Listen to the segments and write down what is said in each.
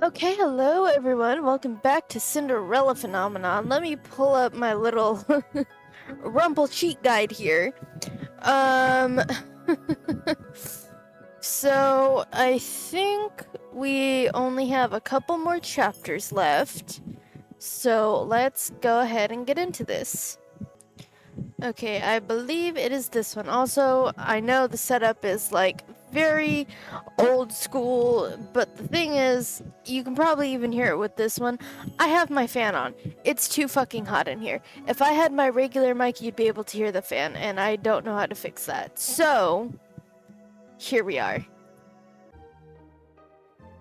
Okay, hello everyone. Welcome back to Cinderella Phenomenon. Let me pull up my little Rumpel cheat guide here. So I think we only have a couple more chapters left. So let's go ahead and get into this. Okay, I believe it is this one. Also, I know the setup is like very old school, but the thing is, you can probably even hear it with this one. I have my fan on. It's too fucking hot in here. If I had my regular mic, you'd be able to hear the fan, and I don't know how to fix that. So, here we are.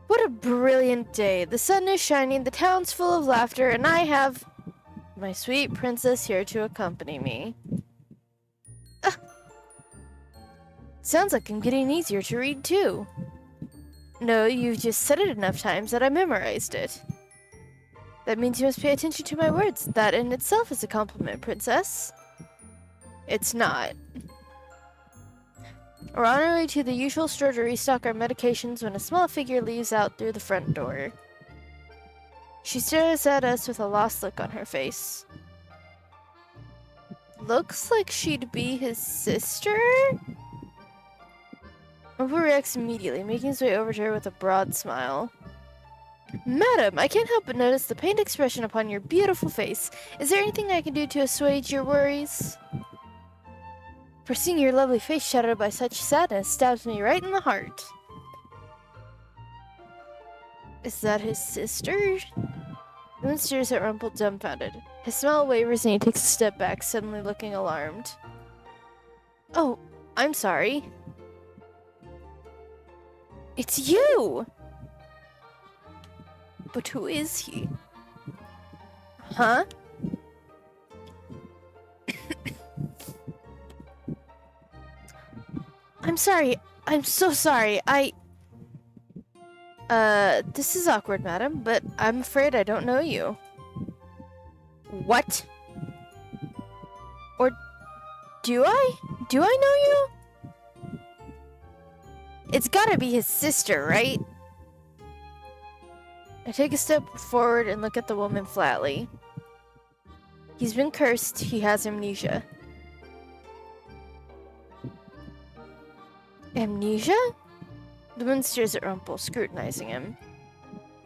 What a brilliant day. The sun is shining, the town's full of laughter, and I have my sweet princess here to accompany me. Sounds like I'm getting easier to read too. No, you've just said it enough times that I memorized it. That means you must pay attention to my words. That in itself is a compliment, princess. It's not. We're on our way to the usual store to restock our medications when a small figure leaves out through the front door. She stares at us with a lost look on her face. Looks like she'd be his sister? Rumpel reacts immediately, making his way over to her with a broad smile. Madam, I can't help but notice the pained expression upon your beautiful face. Is there anything I can do to assuage your worries? For seeing your lovely face shadowed by such sadness stabs me right in the heart. Is that his sister? The woman stares at Rumpel dumbfounded. His smile wavers and he takes a step back, suddenly looking alarmed. Oh, I'm sorry. It's you! But who is he? Huh? I'm sorry. I'm so sorry. This is awkward, madam, but I'm afraid I don't know you. What? Or do I? Do I know you? It's gotta be his sister, right? I take a step forward and look at the woman flatly. He's been cursed. He has amnesia. Amnesia? The woman stares at Rumpel, scrutinizing him.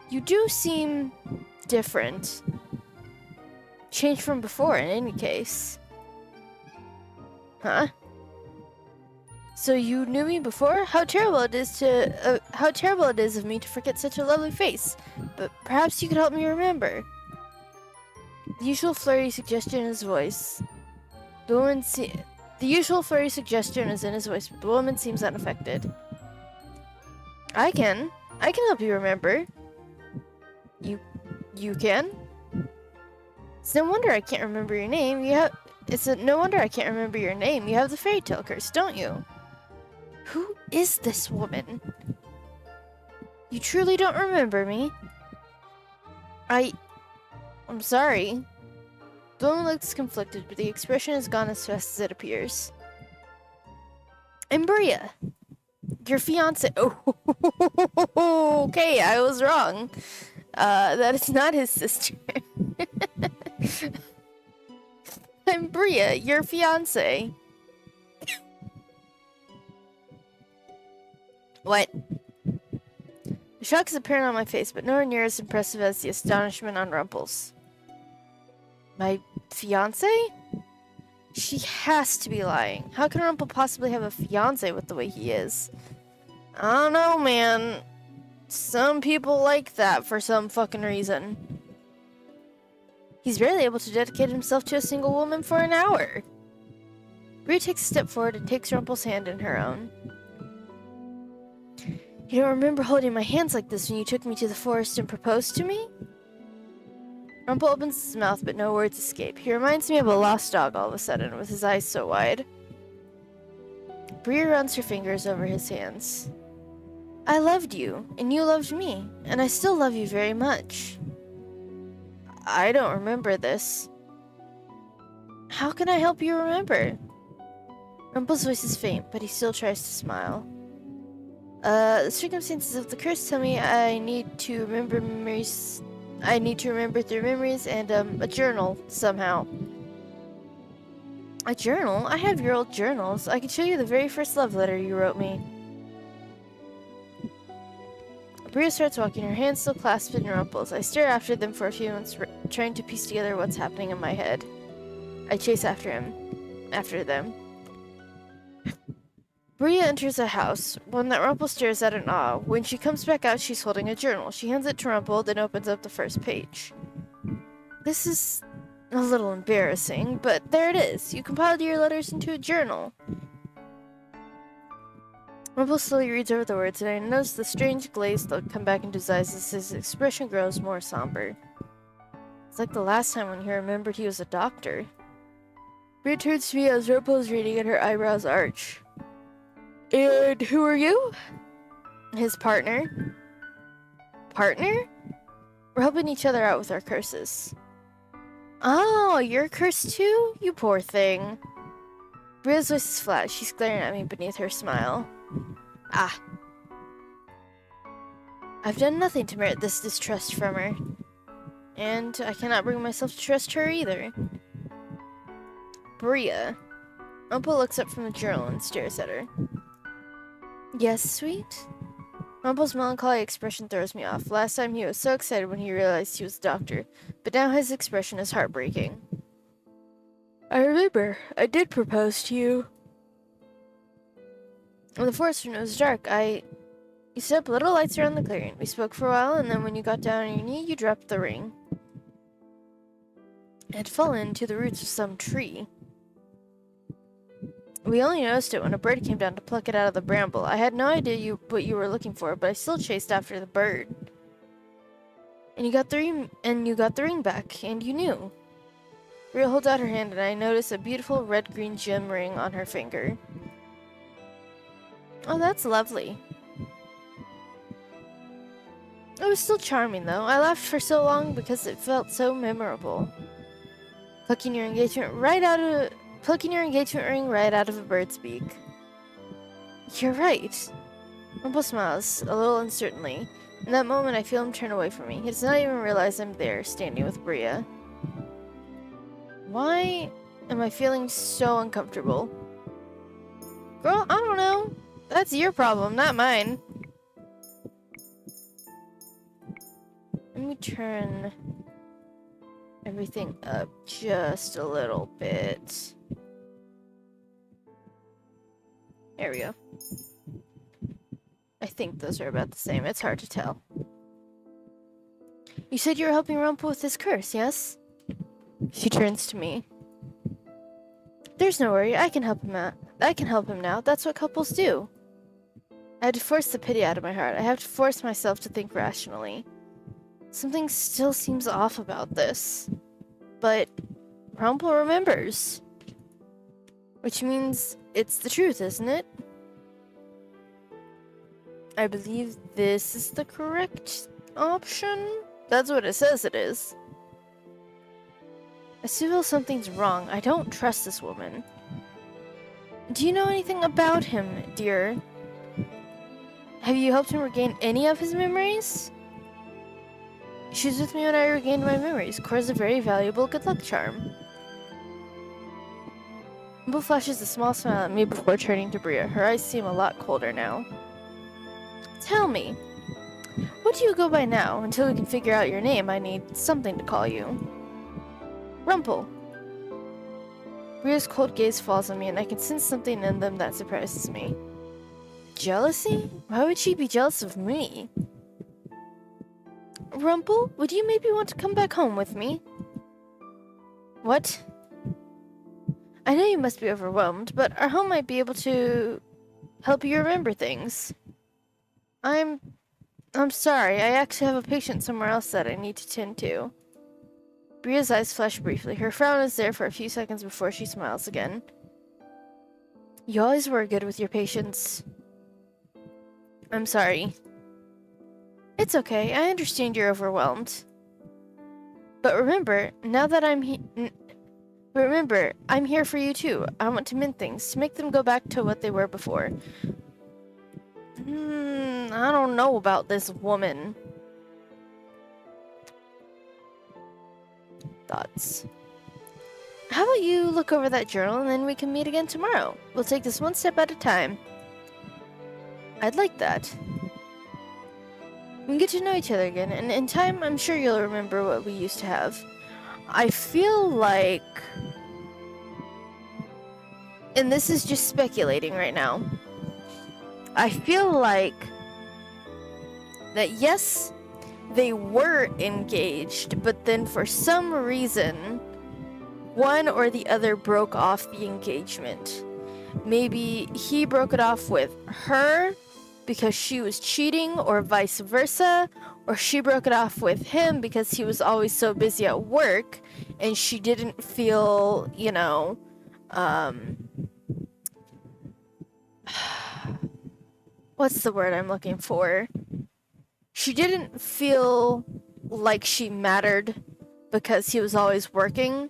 You do seem different. Changed from before, in any case. Huh? So you knew me before? How terrible it is of me to forget such a lovely face. But perhaps you could help me remember. The usual flirty suggestion in his voice. The usual flirty suggestion is in his voice, but the woman seems unaffected. I can help you remember. You can? It's no wonder I can't remember your name. No wonder I can't remember your name. You have the fairy tale curse, don't you? Who is this woman? You truly don't remember me? I'm sorry. The woman looks conflicted, but the expression is gone as fast as it appears. Bria, your fiance. Oh, okay, I was wrong. That is not his sister. I'm Bria, your fiance. What? The shock is apparent on my face, but nowhere near as impressive as the astonishment on Rumpel's. My fiance? She has to be lying. How can Rumpel possibly have a fiance with the way he is? I don't know, man. Some people like that for some fucking reason. He's barely able to dedicate himself to a single woman for an hour. Bria takes a step forward and takes Rumpel's hand in her own. You don't remember holding my hands like this when you took me to the forest and proposed to me? Rumpel opens his mouth, but no words escape. He reminds me of a lost dog all of a sudden, with his eyes so wide. Bria runs her fingers over his hands. I loved you, and you loved me, and I still love you very much. I don't remember this. How can I help you remember? Rumpel's voice is faint, but he still tries to smile. The circumstances of the curse tell me I need to remember memories. I need to remember through memories and, a journal, somehow. A journal? I have your old journals. I can show you the very first love letter you wrote me. Bria starts walking, her hands still clasped in Rumpel's. I stare after them for a few moments, trying to piece together what's happening in my head. I chase after them. Bria enters a house, one that Rumpel stares at in awe. When she comes back out, she's holding a journal. She hands it to Rumpel, then opens up the first page. This is a little embarrassing, but there it is. You compiled your letters into a journal. Rumpel slowly reads over the words, and I notice the strange glazed look come back into his eyes as his expression grows more somber. It's like the last time when he remembered he was a doctor. Bria turns to me as Rumpel is reading, and her eyebrows arch. And who are you? His partner. Partner? We're helping each other out with our curses. Oh, you're cursed too? You poor thing. Bria's voice is flat. She's glaring at me beneath her smile. Ah. I've done nothing to merit this distrust from her. And I cannot bring myself to trust her either. Bria. Rumpel looks up from the journal and stares at her. Yes, sweet? Rumpel's melancholy expression throws me off. Last time he was so excited when he realized he was a doctor, but now his expression is heartbreaking. I remember. I did propose to you. In the forest when it was dark, you set up little lights around the clearing. We spoke for a while, and then when you got down on your knee, you dropped the ring. It had fallen into the roots of some tree. We only noticed it when a bird came down to pluck it out of the bramble. I had no idea what you were looking for, but I still chased after the bird. And you got the ring back, and you knew. Ria holds out her hand, and I notice a beautiful red-green gem ring on her finger. Oh, that's lovely. It was still charming, though. I laughed for so long because it felt so memorable. Plucking your engagement ring right out of a bird's beak. You're right. Rumpel smiles, a little uncertainly. In that moment, I feel him turn away from me. He does not even realize I'm there, standing with Bria. Why am I feeling so uncomfortable? Girl, I don't know. That's your problem, not mine. Let me turn everything up just a little bit. There we go. I think those are about the same. It's hard to tell. You said you were helping Rumpel with his curse, yes? She turns to me. There's no worry. I can help him out. I can help him now. That's what couples do. I had to force the pity out of my heart. I have to force myself to think rationally. Something still seems off about this. But Rumpel remembers. Which means it's the truth, isn't it? I believe this is the correct option? That's what it says it is. I still feel something's wrong. I don't trust this woman. Do you know anything about him, dear? Have you helped him regain any of his memories? She was with me when I regained my memories. Core's a very valuable good luck charm. Rumpel flashes a small smile at me before turning to Bria. Her eyes seem a lot colder now. Tell me, what do you go by now? Until we can figure out your name, I need something to call you. Rumpel. Bria's cold gaze falls on me, and I can sense something in them that surprises me. Jealousy? Why would she be jealous of me? Rumpel, would you maybe want to come back home with me? What? I know you must be overwhelmed, but our home might be able to help you remember things. I'm sorry, I actually have a patient somewhere else that I need to tend to. Bria's eyes flash briefly. Her frown is there for a few seconds before she smiles again. You always were good with your patients. I'm sorry. It's okay, I understand you're overwhelmed. But remember, now that I'm here for you too. I want to mend things, to make them go back to what they were before. I don't know about this woman. Thoughts. How about you look over that journal and then we can meet again tomorrow? We'll take this one step at a time. I'd like that. We can get to know each other again, and in time, I'm sure you'll remember what we used to have. I feel like... And this is just speculating right now. I feel like that yes, they were engaged, but then for some reason, one or the other broke off the engagement. Maybe he broke it off with her because she was cheating, or vice versa, or she broke it off with him because he was always so busy at work and she didn't feel, you know, what's the word I'm looking for? She didn't feel like she mattered because he was always working,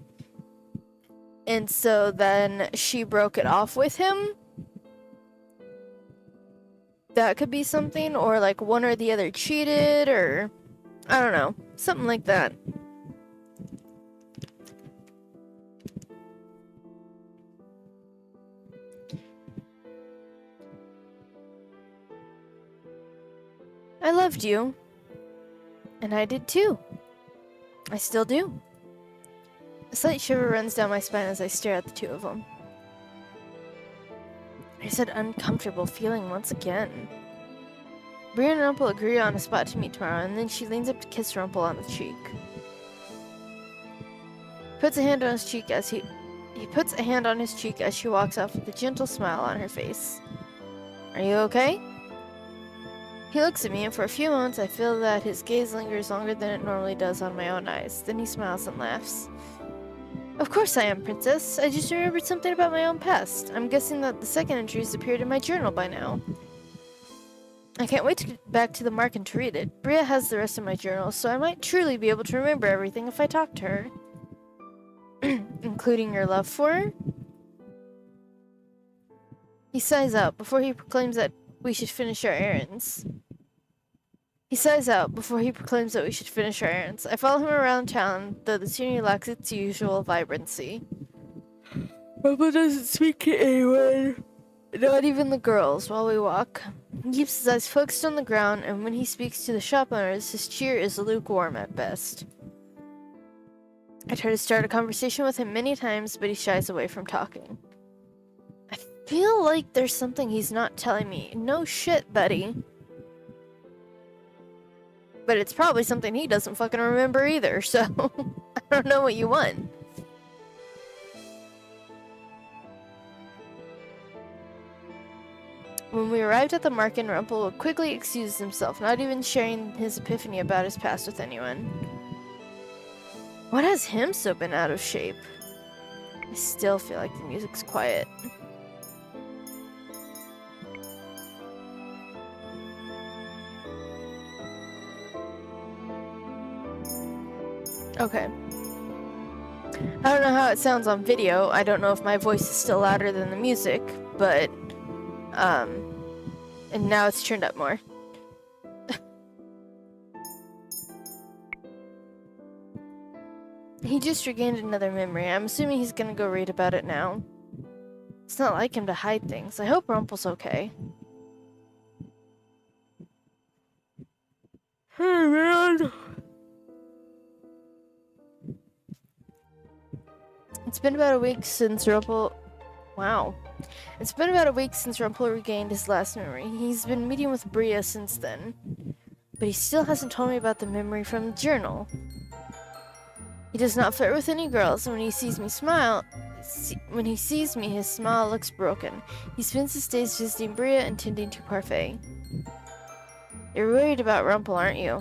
and so then she broke it off with him. That could be something, or like one or the other cheated, or I don't know, something like that. I loved you, and I did too. I still do. A slight shiver runs down my spine as I stare at the two of them. I said uncomfortable feeling once again. Bria and Rumpel agree on a spot to meet tomorrow, and then she leans up to kiss Rumpel on the cheek. Puts a hand on his cheek as he puts a hand on his cheek as she walks off with a gentle smile on her face. Are you okay? He looks at me, and for a few moments I feel that his gaze lingers longer than it normally does on my own eyes. Then he smiles and laughs. Of course I am, Princess. I just remembered something about my own past. I'm guessing that the second entry has appeared in my journal by now. I can't wait to get back to the mark and to read it. Bria has the rest of my journal, so I might truly be able to remember everything if I talk to her. Including your love for her? He sighs out before he proclaims that we should finish our errands. I follow him around town, though the scenery lacks its usual vibrancy. Rumpel doesn't speak to anyone, not even the girls, while we walk. He keeps his eyes focused on the ground, and when he speaks to the shop owners, his cheer is lukewarm at best. I try to start a conversation with him many times, but he shies away from talking. I feel like there's something he's not telling me. No shit, buddy. But it's probably something he doesn't fucking remember either, so I don't know what you want. When we arrived at the market, Rumpel quickly excused himself, not even sharing his epiphany about his past with anyone. What has him so been out of shape? I still feel like the music's quiet. Okay. I don't know how it sounds on video. I don't know if my voice is still louder than the music, but, and now it's turned up more. He just regained another memory. I'm assuming he's gonna go read about it now. It's not like him to hide things. I hope Rumpel's okay. Hey, man! It's been about a week since Rumpel... Wow. It's been about a week since Rumpel regained his last memory. He's been meeting with Bria since then. But he still hasn't told me about the memory from the journal. He does not flirt with any girls, and when he sees me, his smile looks broken. He spends his days visiting Bria and tending to Parfait. You're worried about Rumpel, aren't you?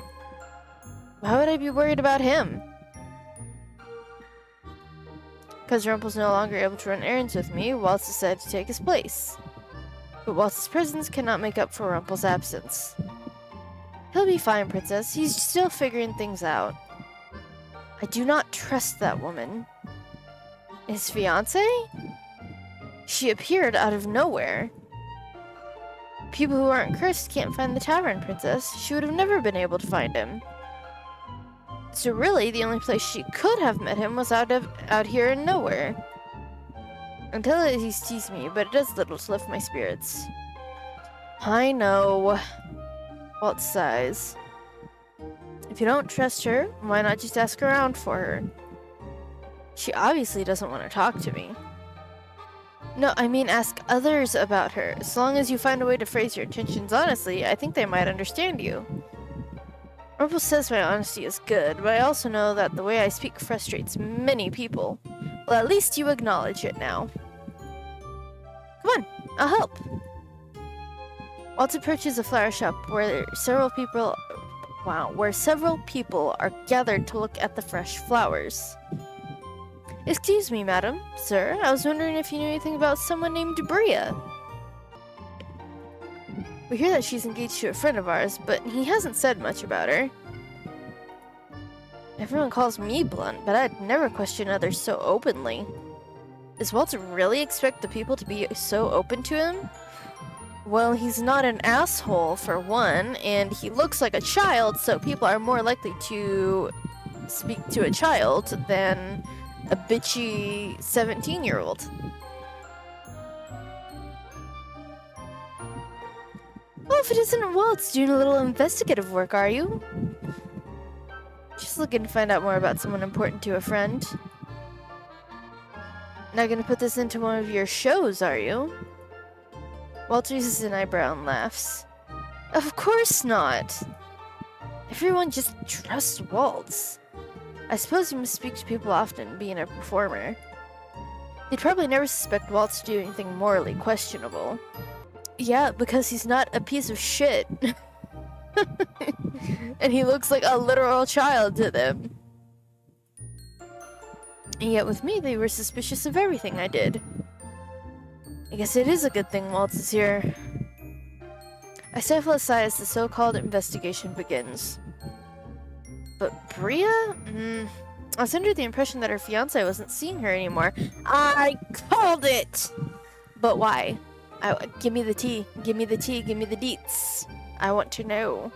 Why would I be worried about him? Because Rumpel's no longer able to run errands with me, Waltz decided to take his place. But Waltz's presence cannot make up for Rumpel's absence. He'll be fine, Princess. He's still figuring things out. I do not trust that woman. His fiancée? She appeared out of nowhere. People who aren't cursed can't find the tavern, Princess. She would have never been able to find him. So really, the only place she could have met him was out here in nowhere. Until he's teased me, but it does little to lift my spirits. I know. Waltz sighs. If you don't trust her, why not just ask around for her? She obviously doesn't want to talk to me. No, I mean ask others about her. As long as you find a way to phrase your intentions honestly, I think they might understand you. Rumpel says my honesty is good, but I also know that the way I speak frustrates many people. Well, at least you acknowledge it now. Come on, I'll help. Waltz approaches a flower shop where several people are gathered to look at the fresh flowers. Excuse me, madam, sir, I was wondering if you knew anything about someone named Bria. We hear that she's engaged to a friend of ours, but he hasn't said much about her. Everyone calls me blunt, but I'd never question others so openly. Does Waltz really expect the people to be so open to him? Well, he's not an asshole, for one, and he looks like a child, so people are more likely to speak to a child than a bitchy 17-year-old. Oh, if it isn't Waltz doing a little investigative work, are you? Just looking to find out more about someone important to a friend. Not gonna put this into one of your shows, are you? Waltz raises an eyebrow and laughs. Of course not. Everyone just trusts Waltz. I suppose he must speak to people often, being a performer. He'd probably never suspect Waltz to do anything morally questionable. Yeah, because he's not a piece of shit. And he looks like a literal child to them. And yet with me, they were suspicious of everything I did. I guess it is a good thing Waltz is here. I stifle a sigh as the so-called investigation begins. But Bria? I was under the impression that her fiancé wasn't seeing her anymore. I called it! But why? Give me the tea. Give me the tea. Give me the deets. I want to know.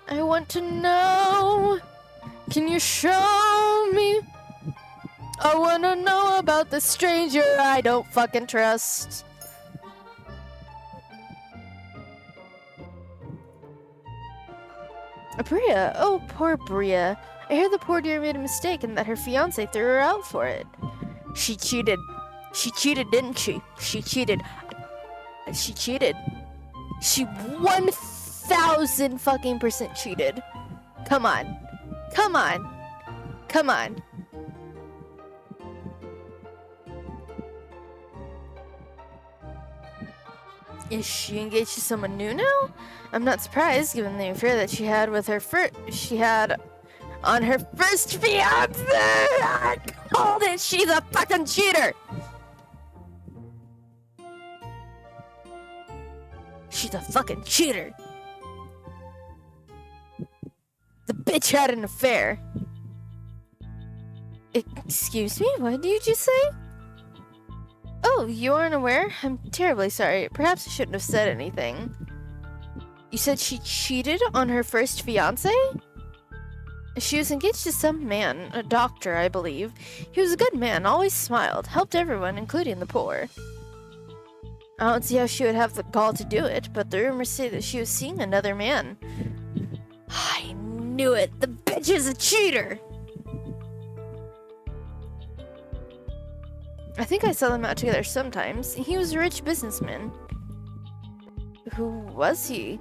I want to know. Can you show me? I want to know about the stranger I don't fucking trust. Bria. Oh, poor Bria. I hear the poor dear made a mistake and that her fiancé threw her out for it. She cheated. She cheated, didn't she? She cheated. She cheated. She 1,000 fucking % cheated. Come on. Come on. Come on. Is she engaged to someone new now? I'm not surprised, given the affair that she had with her on her first fiancé. I called it. She's a fucking cheater. She's a fucking cheater. The bitch had an affair. Excuse me? What did you just say? Oh, you aren't aware? I'm terribly sorry. Perhaps I shouldn't have said anything. You said she cheated on her first fiancé? She was engaged to some man, a doctor, I believe. He was a good man, always smiled, helped everyone, including the poor. I don't see how she would have the gall to do it, but the rumors say that she was seeing another man. I knew it! The bitch is a cheater! I think I saw them out together sometimes. He was a rich businessman. Who was he?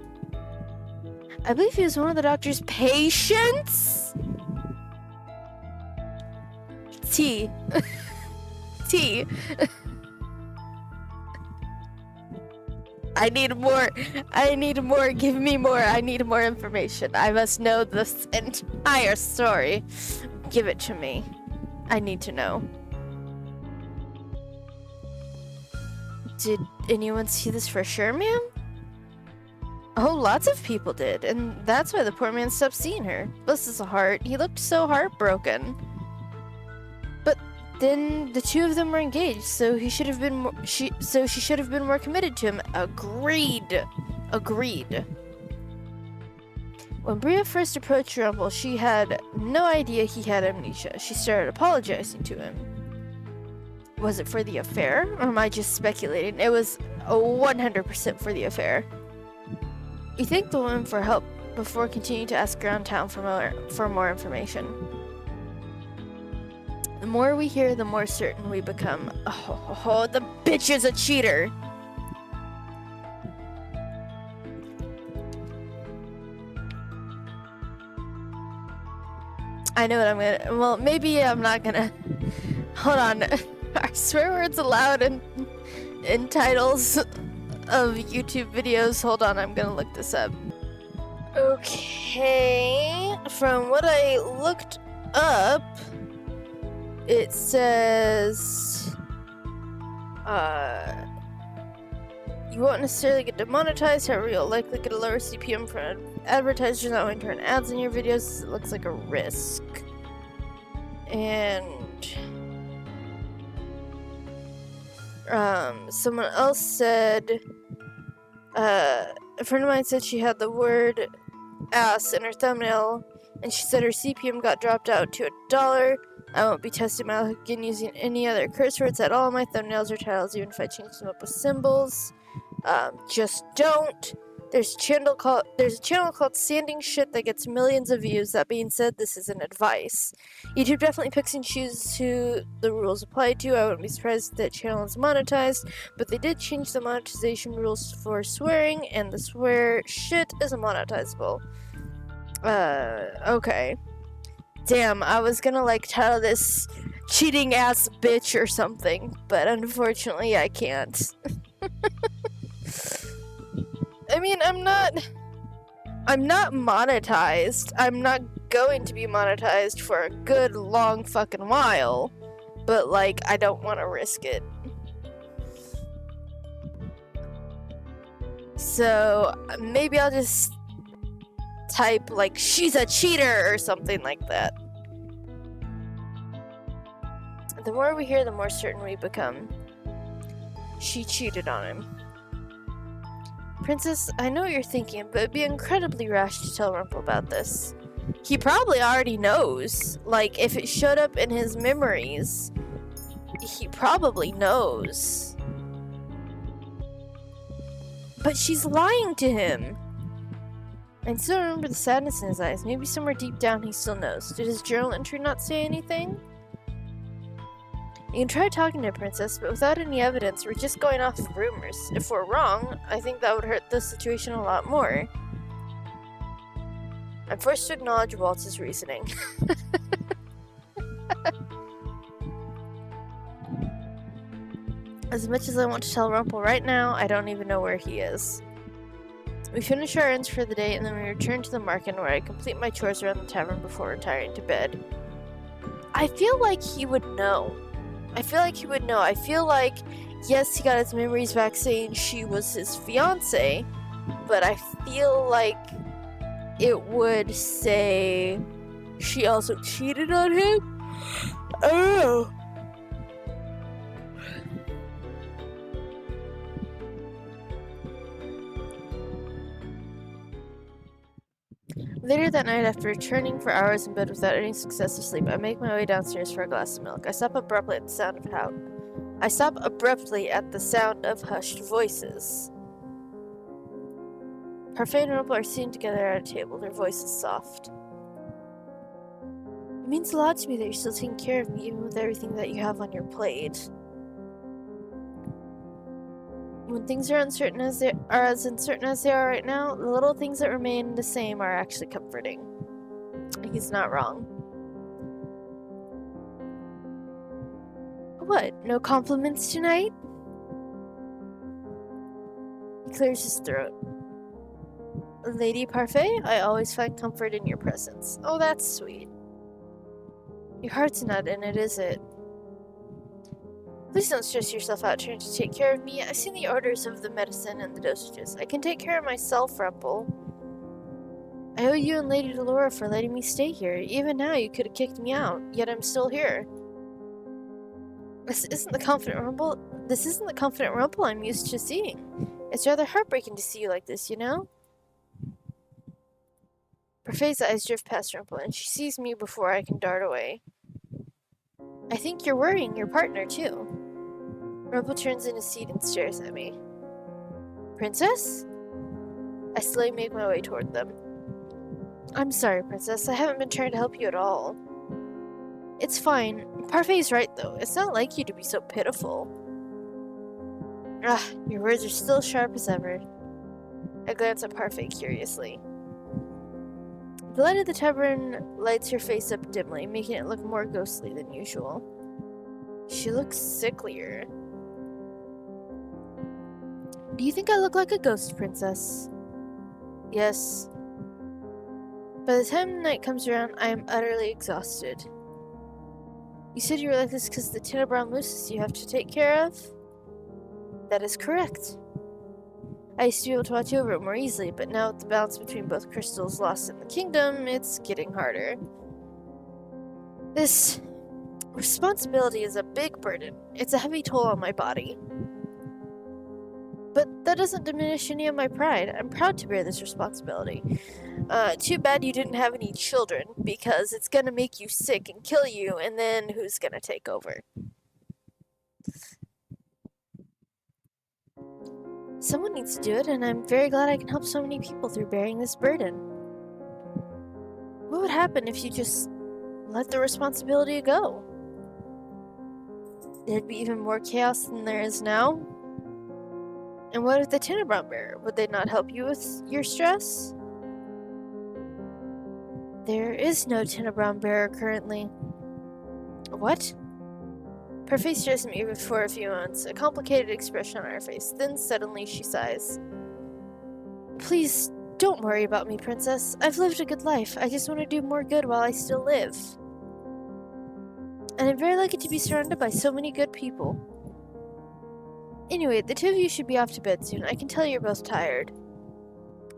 I believe he was one of the doctor's patients? T. T. I need more. I need more. Give me more. I need more information. I must know this entire story. Give it to me. I need to know. Did anyone see this for sure, ma'am? Oh, lots of people did, and that's why the poor man stopped seeing her. Bless his heart, he looked so heartbroken. But then the two of them were engaged, so he should have been she should have been more committed to him. Agreed. When Bria first approached Rumpel, she had no idea he had amnesia. She started apologizing to him. Was it for the affair, or am I just speculating? It was 100% for the affair. We thanked the woman for help before continuing to ask around town for more information. The more we hear, the more certain we become. Oh, the bitch is a cheater! I know what I'm gonna... Well, maybe I'm not gonna... Hold on. Are swear words allowed in titles of YouTube videos? Hold on, I'm gonna look this up. Okay... From what I looked up... It says... You won't necessarily get demonetized, however you'll likely get a lower CPM from advertisers not wanting to run ads in your videos. It looks like a risk. And... someone else said... a friend of mine said she had the word ass in her thumbnail, and she said her CPM got dropped out to $1. I won't be testing my luck again using any other curse words at all in my thumbnails or titles, even if I change them up with symbols. Just don't. There's a channel called Sanding Shit that gets millions of views. That being said, this isn't advice. YouTube definitely picks and chooses who the rules apply to. I wouldn't be surprised if that channel is monetized, but they did change the monetization rules for swearing, and the swear shit isn't monetizable. Okay. Damn, I was gonna title this cheating ass bitch or something, but unfortunately I can't. I mean, I'm not monetized. I'm not going to be monetized for a good long fucking while, but I don't want to risk it. So maybe I'll just type she's a cheater or something like that. The more we hear, the more certain we become. She cheated on him. Princess, I know what you're thinking, but it'd be incredibly rash to tell Rumpel about this. He probably already knows. If it showed up in his memories, he probably knows. But she's lying to him. I still remember the sadness in his eyes. Maybe somewhere deep down he still knows. Did his journal entry not say anything? You can try talking to a princess, but without any evidence, we're just going off of rumors. If we're wrong, I think that would hurt the situation a lot more. I'm forced to acknowledge Waltz's reasoning. As much as I want to tell Rumpel right now, I don't even know where he is. We finish our errands for the day, and then we return to the market where I complete my chores around the tavern before retiring to bed. I feel like he would know. I feel like, yes, he got his memories back saying she was his fiancé, but I feel like it would say she also cheated on him? Oh! Later that night, after returning for hours in bed without any successive sleep, I make my way downstairs for a glass of milk. I stop abruptly at the sound of hushed voices. Parfait and Rumpel are sitting together at a table, their voices soft. It means a lot to me that you're still taking care of me, even with everything that you have on your plate. When things are as uncertain as they are right now, the little things that remain the same are actually comforting. He's not wrong. What? No compliments tonight? He clears his throat. Lady Parfait, I always find comfort in your presence. Oh, that's sweet. Your heart's not in it, is it? Please don't stress yourself out trying to take care of me. I've seen the orders of the medicine and the dosages. I can take care of myself, Rumpel. I owe you and Lady Delora for letting me stay here. Even now, you could have kicked me out, yet I'm still here. This isn't the confident Rumpel. This isn't the confident Rumpel I'm used to seeing. It's rather heartbreaking to see you like this, you know? Parfait's eyes drift past Rumpel, and she sees me before I can dart away. I think you're worrying your partner, too. Rumpel turns in his seat and stares at me. Princess? I slowly make my way toward them. I'm sorry, Princess. I haven't been trying to help you at all. It's fine. Parfait's right, though. It's not like you to be so pitiful. Your words are still sharp as ever. I glance at Parfait curiously. The light of the tavern lights her face up dimly, making it look more ghostly than usual. She looks sicklier. Do you think I look like a ghost, Princess? Yes. By the time night comes around, I am utterly exhausted. You said you were like this because the Tenebron Lucis you have to take care of? That is correct. I used to be able to watch over it more easily, but now with the balance between both crystals lost in the kingdom, it's getting harder. This responsibility is a big burden. It's a heavy toll on my body. But that doesn't diminish any of my pride. I'm proud to bear this responsibility. Too bad you didn't have any children, because it's gonna make you sick and kill you, and then who's gonna take over? Someone needs to do it, and I'm very glad I can help so many people through bearing this burden. What would happen if you just let the responsibility go? There'd be even more chaos than there is now. And what if the Tenebron bearer? Would they not help you with your stress? There is no Tenebron bearer currently. What? Parfait stares at me for a few moments, a complicated expression on her face. Then suddenly she sighs. Please, don't worry about me, Princess. I've lived a good life. I just want to do more good while I still live. And I'm very lucky to be surrounded by so many good people. Anyway, the two of you should be off to bed soon. I can tell you're both tired.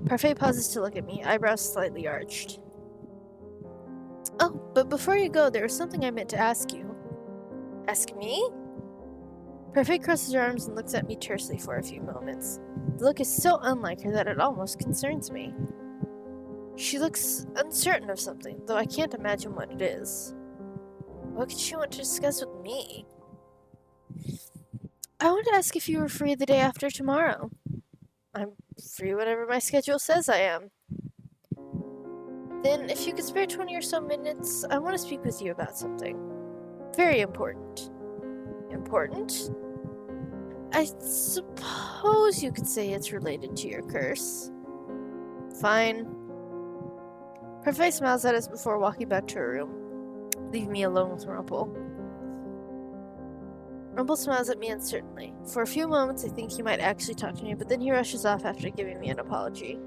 Parfait pauses to look at me, eyebrows slightly arched. Oh, but before you go, there was something I meant to ask you. Ask me? Parfait crosses her arms and looks at me tersely for a few moments. The look is so unlike her that it almost concerns me. She looks uncertain of something, though I can't imagine what it is. What could she want to discuss with me? I want to ask if you were free the day after tomorrow. I'm free whenever my schedule says I am. Then, if you could spare 20 or so minutes, I want to speak with you about something. Very important. Important? I suppose you could say it's related to your curse. Fine. Parfait smiles at us before walking back to her room. Leave me alone with Rumpel. Rumpel smiles at me uncertainly. For a few moments I think he might actually talk to me, but then he rushes off after giving me an apology.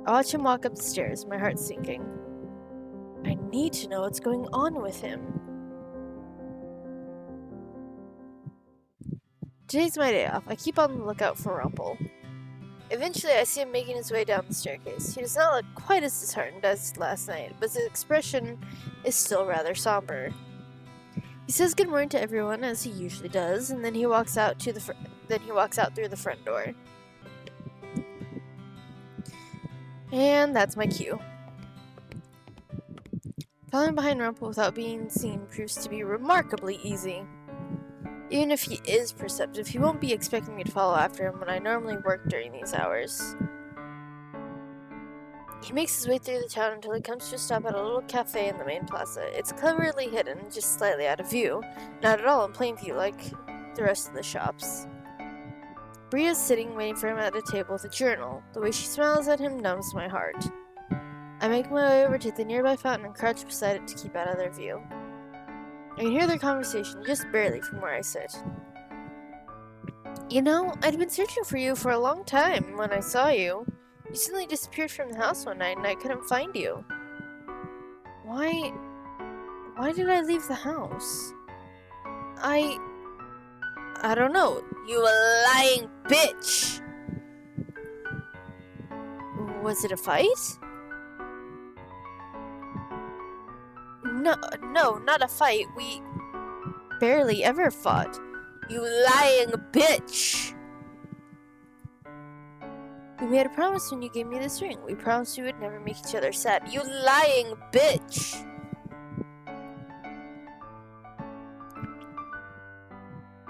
I watch him walk up the stairs, my heart sinking. I need to know what's going on with him. Today's my day off. I keep on the lookout for Rumpel. Eventually, I see him making his way down the staircase. He does not look quite as disheartened as last night, but his expression is still rather somber. He says good morning to everyone, as he usually does, and then he walks out through the front door. And that's my cue. Following behind Rumpel without being seen proves to be remarkably easy. Even if he is perceptive, he won't be expecting me to follow after him when I normally work during these hours. He makes his way through the town until he comes to a stop at a little cafe in the main plaza. It's cleverly hidden, just slightly out of view, not at all in plain view like the rest of the shops. Bria's sitting waiting for him at a table with a journal. The way she smiles at him numbs my heart. I make my way over to the nearby fountain and crouch beside it to keep out of their view. I can hear their conversation just barely from where I sit. You know, I'd been searching for you for a long time when I saw you. You suddenly disappeared from the house one night and I couldn't find you. Why did I leave the house? I don't know. You lying bitch! Was it a fight? No, not a fight. barely ever fought. You lying bitch! We made a promise when you gave me this ring. We promised we would never make each other sad. You lying bitch!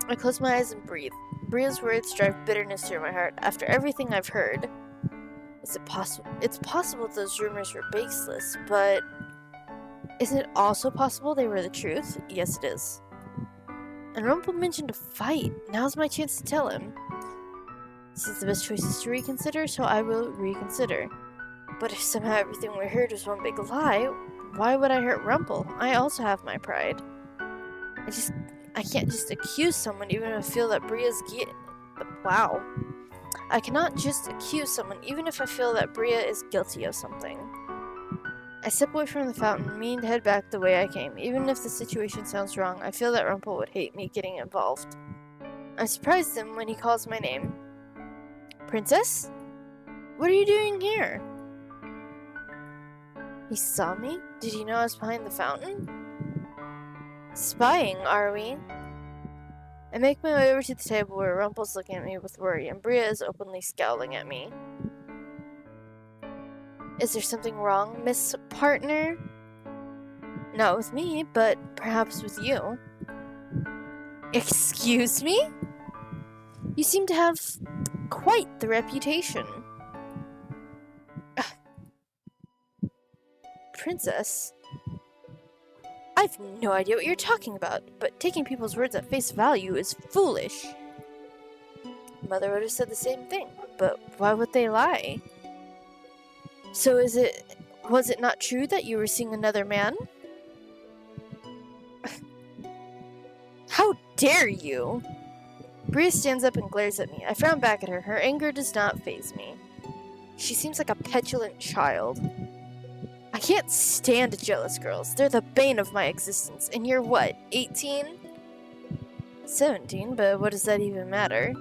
I close my eyes and breathe. Bria's words drive bitterness through my heart. After everything I've heard, is it possible? It's possible those rumors were baseless, but isn't it also possible they were the truth? Yes, it is. And Rumpel mentioned a fight. Now's my chance to tell him. This is the best choice to reconsider, so I will reconsider. But if somehow everything we heard was one big lie, why would I hurt Rumpel? I also have my pride. I can't just accuse someone even if I feel that Bria's wow. I cannot just accuse someone even if I feel that Bria is guilty of something. I step away from the fountain, meaning to head back the way I came. Even if the situation sounds wrong, I feel that Rumpel would hate me getting involved. I surprised him when he calls my name. Princess? What are you doing here? He saw me? Did he know I was behind the fountain? Spying, are we? I make my way over to the table where Rumpel's looking at me with worry, and Bria is openly scowling at me. Is there something wrong, Miss Partner? Not with me, but perhaps with you. Excuse me? You seem to have quite the reputation. Princess? I've no idea what you're talking about, but taking people's words at face value is foolish. Mother would have said the same thing, but why would they lie? So was it not true that you were seeing another man? How dare you? Bria stands up and glares at me. I frown back at her. Her anger does not faze me. She seems like a petulant child. I can't stand jealous girls. They're the bane of my existence. And you're what, 18? 17, but what does that even matter?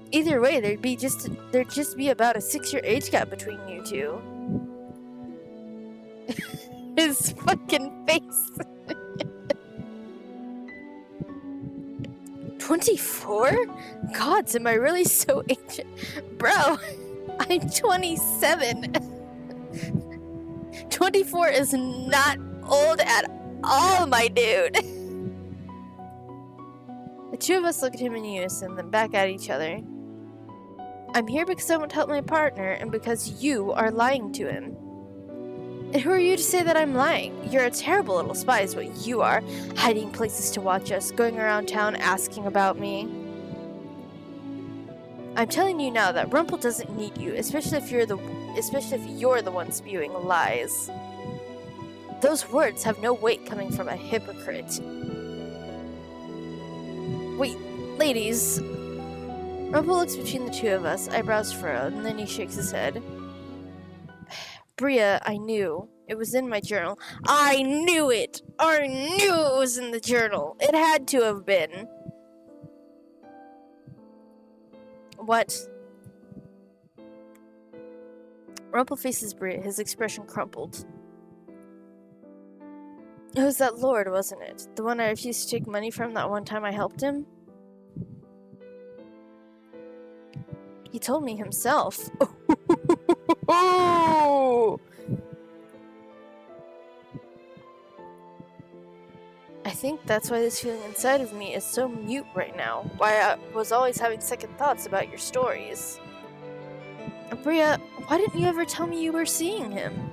Either way, there'd just be about a 6-year age gap between you two. His fucking face. 24? Gods, am I really so ancient? Bro, I'm 27. 24 is not old at all, my dude. The two of us look at him in unison, then back at each other. I'm here because I want to help my partner, and because you are lying to him. And who are you to say that I'm lying? You're a terrible little spy is what you are, hiding places to watch us, going around town asking about me. I'm telling you now that Rumpel doesn't need you, especially if you're the one spewing lies. Those words have no weight coming from a hypocrite. Wait, ladies. Rumpel looks between the two of us, eyebrows furrowed, and then he shakes his head. Bria, I knew. It was in my journal. I knew it! I knew it was in the journal! It had to have been. What? Rumpel faces Bria, his expression crumpled. It was that lord, wasn't it? The one I refused to take money from that one time I helped him? He told me himself. Oh! I think that's why this feeling inside of me is so mute right now. Why I was always having second thoughts about your stories. Bria, why didn't you ever tell me you were seeing him?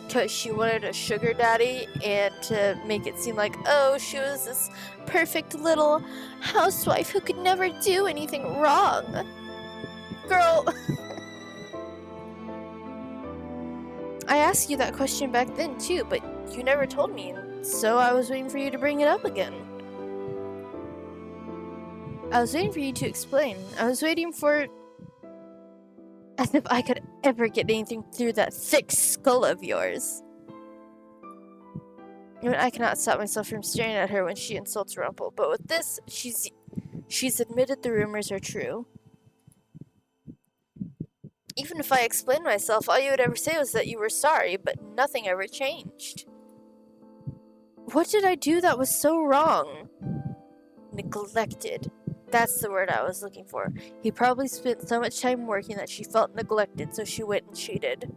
Because she wanted a sugar daddy and to make it seem like, oh, she was this perfect little housewife who could never do anything wrong. Girl. I asked you that question back then too, but you never told me, so I was waiting for you to bring it up again. I was waiting for you to explain. I was waiting for... as if I could ever get anything through that thick skull of yours. I cannot stop myself from staring at her when she insults Rumpel, but with this, she's admitted the rumors are true. Even if I explained myself, all you would ever say was that you were sorry, but nothing ever changed. What did I do that was so wrong? Neglected. That's the word I was looking for. He probably spent so much time working that she felt neglected, so she went and cheated.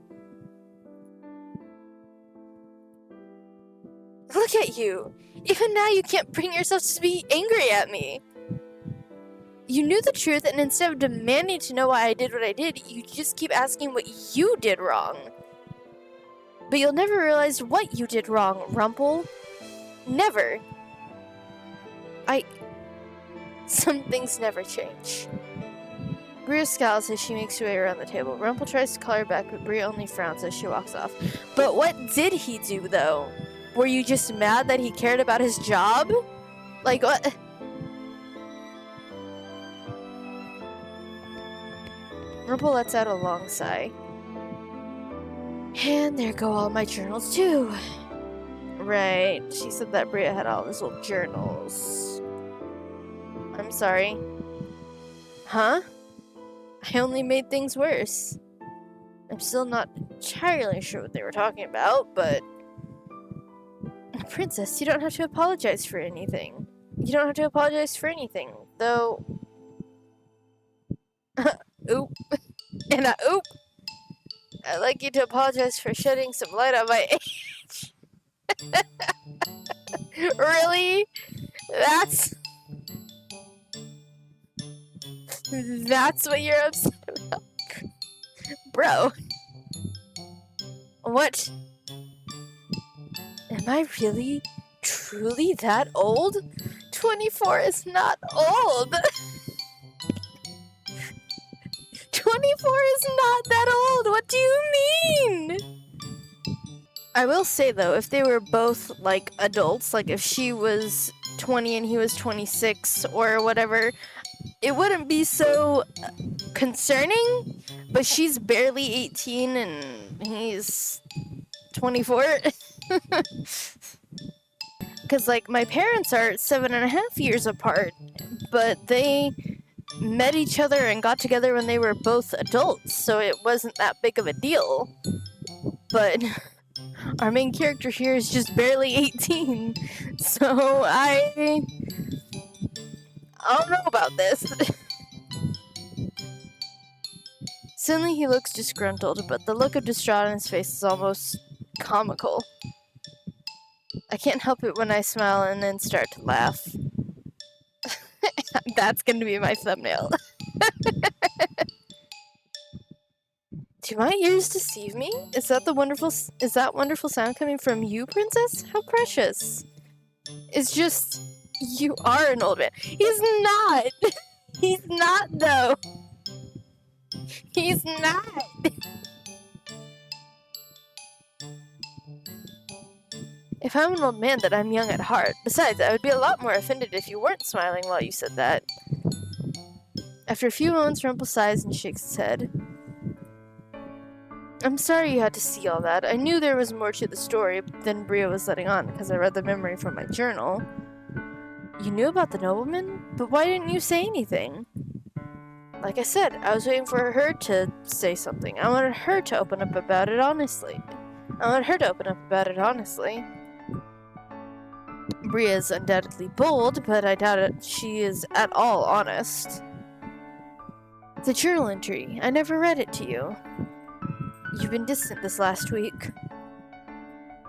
Look at you! Even now you can't bring yourself to be angry at me! You knew the truth, and instead of demanding to know why I did what I did, you just keep asking what you did wrong. But you'll never realize what you did wrong, Rumpel. Never. Some things never change. Bria scowls as she makes her way around the table. Rumpel tries to call her back, but Bria only frowns as she walks off. But what did he do, though? Were you just mad that he cared about his job? Like, what? Rumpel lets out a long sigh. And there go all my journals, too. Right, she said that Bria had all his old journals. I'm sorry. Huh? I only made things worse. I'm still not entirely sure what they were talking about, but... Princess, you don't have to apologize for anything. You don't have to apologize for anything, though... Oop. And oop! I'd like you to apologize for shedding some light on my age. Really? That's what you're upset about? Bro. What? Am I really, truly that old? 24 is not old! 24 is not that old! What do you mean? I will say though, if they were both like adults, like if she was 20 and he was 26 or whatever, it wouldn't be so concerning, but she's barely 18 and he's 24. Because like my parents are 7.5 years apart, but they met each other and got together when they were both adults, so it wasn't that big of a deal. But our main character here is just barely 18, so I don't know about this. Suddenly he looks disgruntled, but the look of distraught on his face is almost comical. I can't help it when I smile and then start to laugh. That's gonna be my thumbnail. Do my ears deceive me? Is that wonderful sound coming from you, princess? How precious. It's just, you are an old man. He's not! He's not, though! He's not! If I'm an old man, then I'm young at heart. Besides, I would be a lot more offended if you weren't smiling while you said that. After a few moments, Rumpel sighs and shakes his head. I'm sorry you had to see all that. I knew there was more to the story than Bria was letting on, because I read the memory from my journal. You knew about the nobleman? But why didn't you say anything? Like I said, I was waiting for her to say something. I wanted her to open up about it honestly. Bria is undoubtedly bold, but I doubt it she is at all honest. The journal entry. I never read it to you. You've been distant this last week.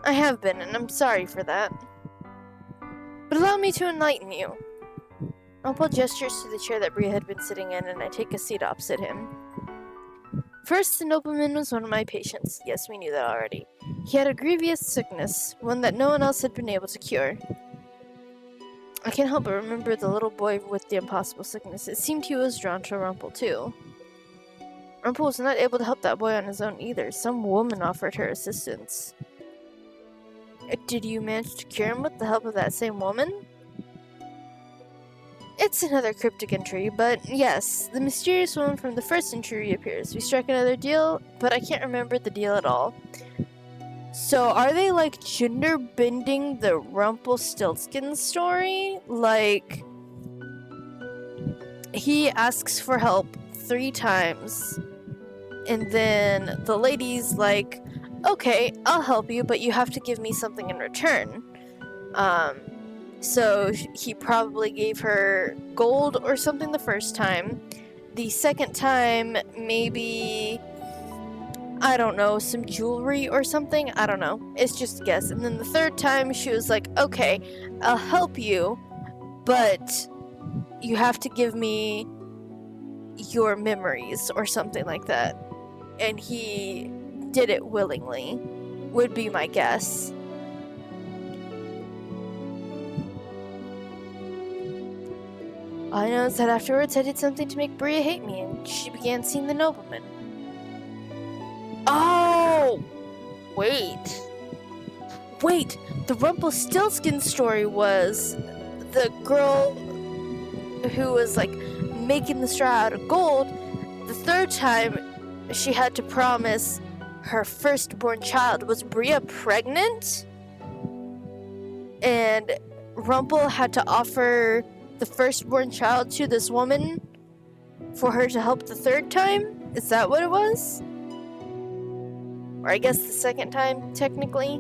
I have been, and I'm sorry for that. But allow me to enlighten you. Rumpel gestures to the chair that Bria had been sitting in, and I take a seat opposite him. First, the nobleman was one of my patients. Yes, we knew that already. He had a grievous sickness, one that no one else had been able to cure. I can't help but remember the little boy with the impossible sickness. It seemed he was drawn to Rumpel, too. Rumpel was not able to help that boy on his own either. Some woman offered her assistance. Did you manage to cure him with the help of that same woman? It's another cryptic entry, but yes, the mysterious woman from the first entry reappears. We strike another deal, but I can't remember the deal at all. So are they like gender bending the Rumpelstiltskin story? Like, he asks for help 3 times, and then the lady's like, okay, I'll help you, but you have to give me something in return. So he probably gave her gold or something the first time. The second time, maybe, I don't know, some jewelry or something. I don't know. It's just a guess. And then the third time, she was like, okay, I'll help you, but you have to give me your memories or something like that. And he did it willingly, would be my guess. All I know is that afterwards I did something to make Bria hate me, and she began seeing the nobleman. Oh! Wait, the Rumpelstiltskin story was the girl who was like making the straw out of gold. The third time she had to promise her firstborn child. Was Bria pregnant? And Rumpel had to offer the firstborn child to this woman for her to help the third time? Is that what it was? Or I guess the second time, technically.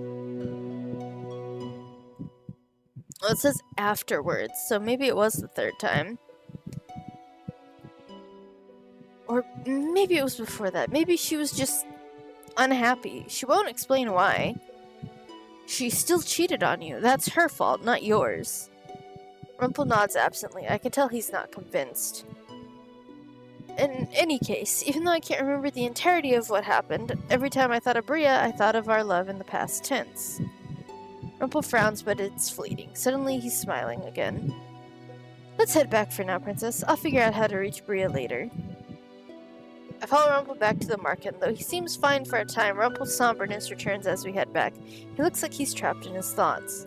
Well, it says afterwards, so maybe it was the third time. Or maybe it was before that. Maybe she was just unhappy. She won't explain why. She still cheated on you. That's her fault, not yours. Rumpel nods absently. I can tell he's not convinced. In any case, even though I can't remember the entirety of what happened, every time I thought of Bria, I thought of our love in the past tense. Rumpel frowns, but it's fleeting. Suddenly, he's smiling again. Let's head back for now, Princess. I'll figure out how to reach Bria later. I follow Rumpel back to the market, and though he seems fine for a time, Rumpel's somberness returns as we head back. He looks like he's trapped in his thoughts.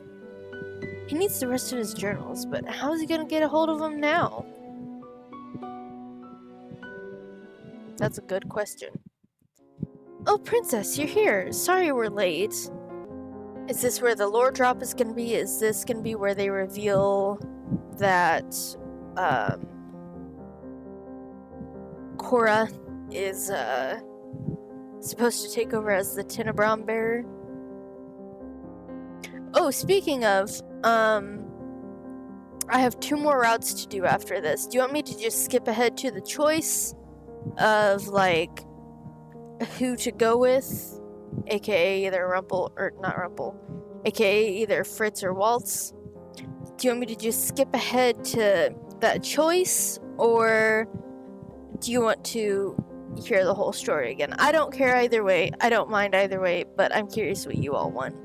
He needs the rest of his journals, but how is he gonna get a hold of them now? That's a good question. Oh, Princess, you're here. Sorry we're late. Is this where the lore drop is gonna be? Is this gonna be where they reveal that, Cora is, supposed to take over as the Tenebron bearer? Oh, speaking of, I have 2 more routes to do after this. Do you want me to just skip ahead to the choice of, like, who to go with? AKA either Rumpel, or not Rumpel, AKA either Fritz or Waltz? Do you want me to just skip ahead to that choice? Or do you want to hear the whole story again? I don't care either way. I don't mind either way, but I'm curious what you all want.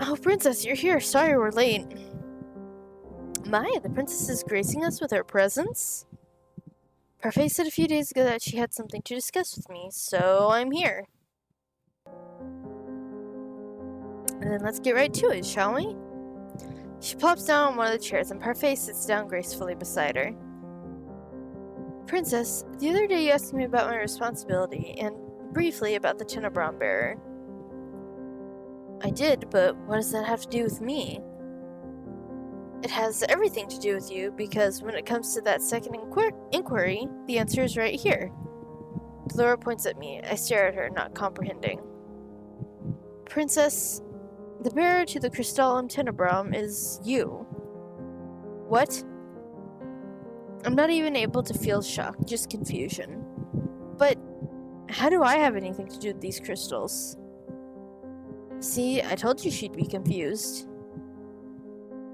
Oh, Princess, you're here. Sorry we're late. My, the princess is gracing us with her presence? Parfait said a few days ago that she had something to discuss with me, so I'm here. And then let's get right to it, shall we? She plops down on one of the chairs, and Parfait sits down gracefully beside her. Princess, the other day you asked me about my responsibility, and briefly about the Tenebron bearer. I did, but what does that have to do with me? It has everything to do with you, because when it comes to that second inquiry, the answer is right here. Laura points at me. I stare at her, not comprehending. Princess, the bearer to the Crystallum Tenebrum is you. What? I'm not even able to feel shock, just confusion. But how do I have anything to do with these crystals? See, I told you she'd be confused.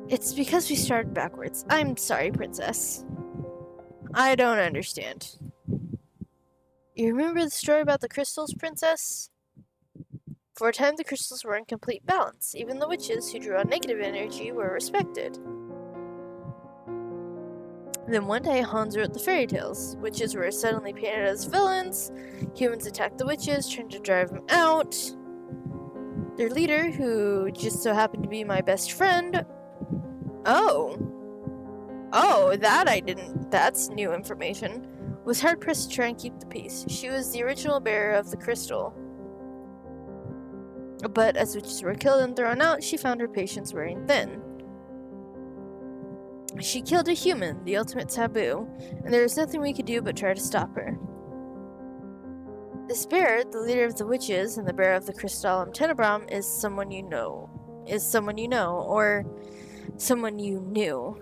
It's because we started backwards. I'm sorry, Princess. I don't understand. You remember the story about the crystals, Princess? For a time, the crystals were in complete balance. Even the witches who drew on negative energy were respected. Then one day, Hans wrote the fairy tales. Witches were suddenly painted as villains. Humans attacked the witches, trying to drive them out. Their leader, who just so happened to be my best friend... Oh, that I didn't... That's new information. Was hard-pressed to try and keep the peace. She was the original bearer of the crystal. But as witches were killed and thrown out, she found her patience wearing thin. She killed a human, the ultimate taboo, and there was nothing we could do but try to stop her. This bearer, the leader of the witches and the bearer of the Crystallum Tenebrum, is someone you know is someone you know, or someone you knew.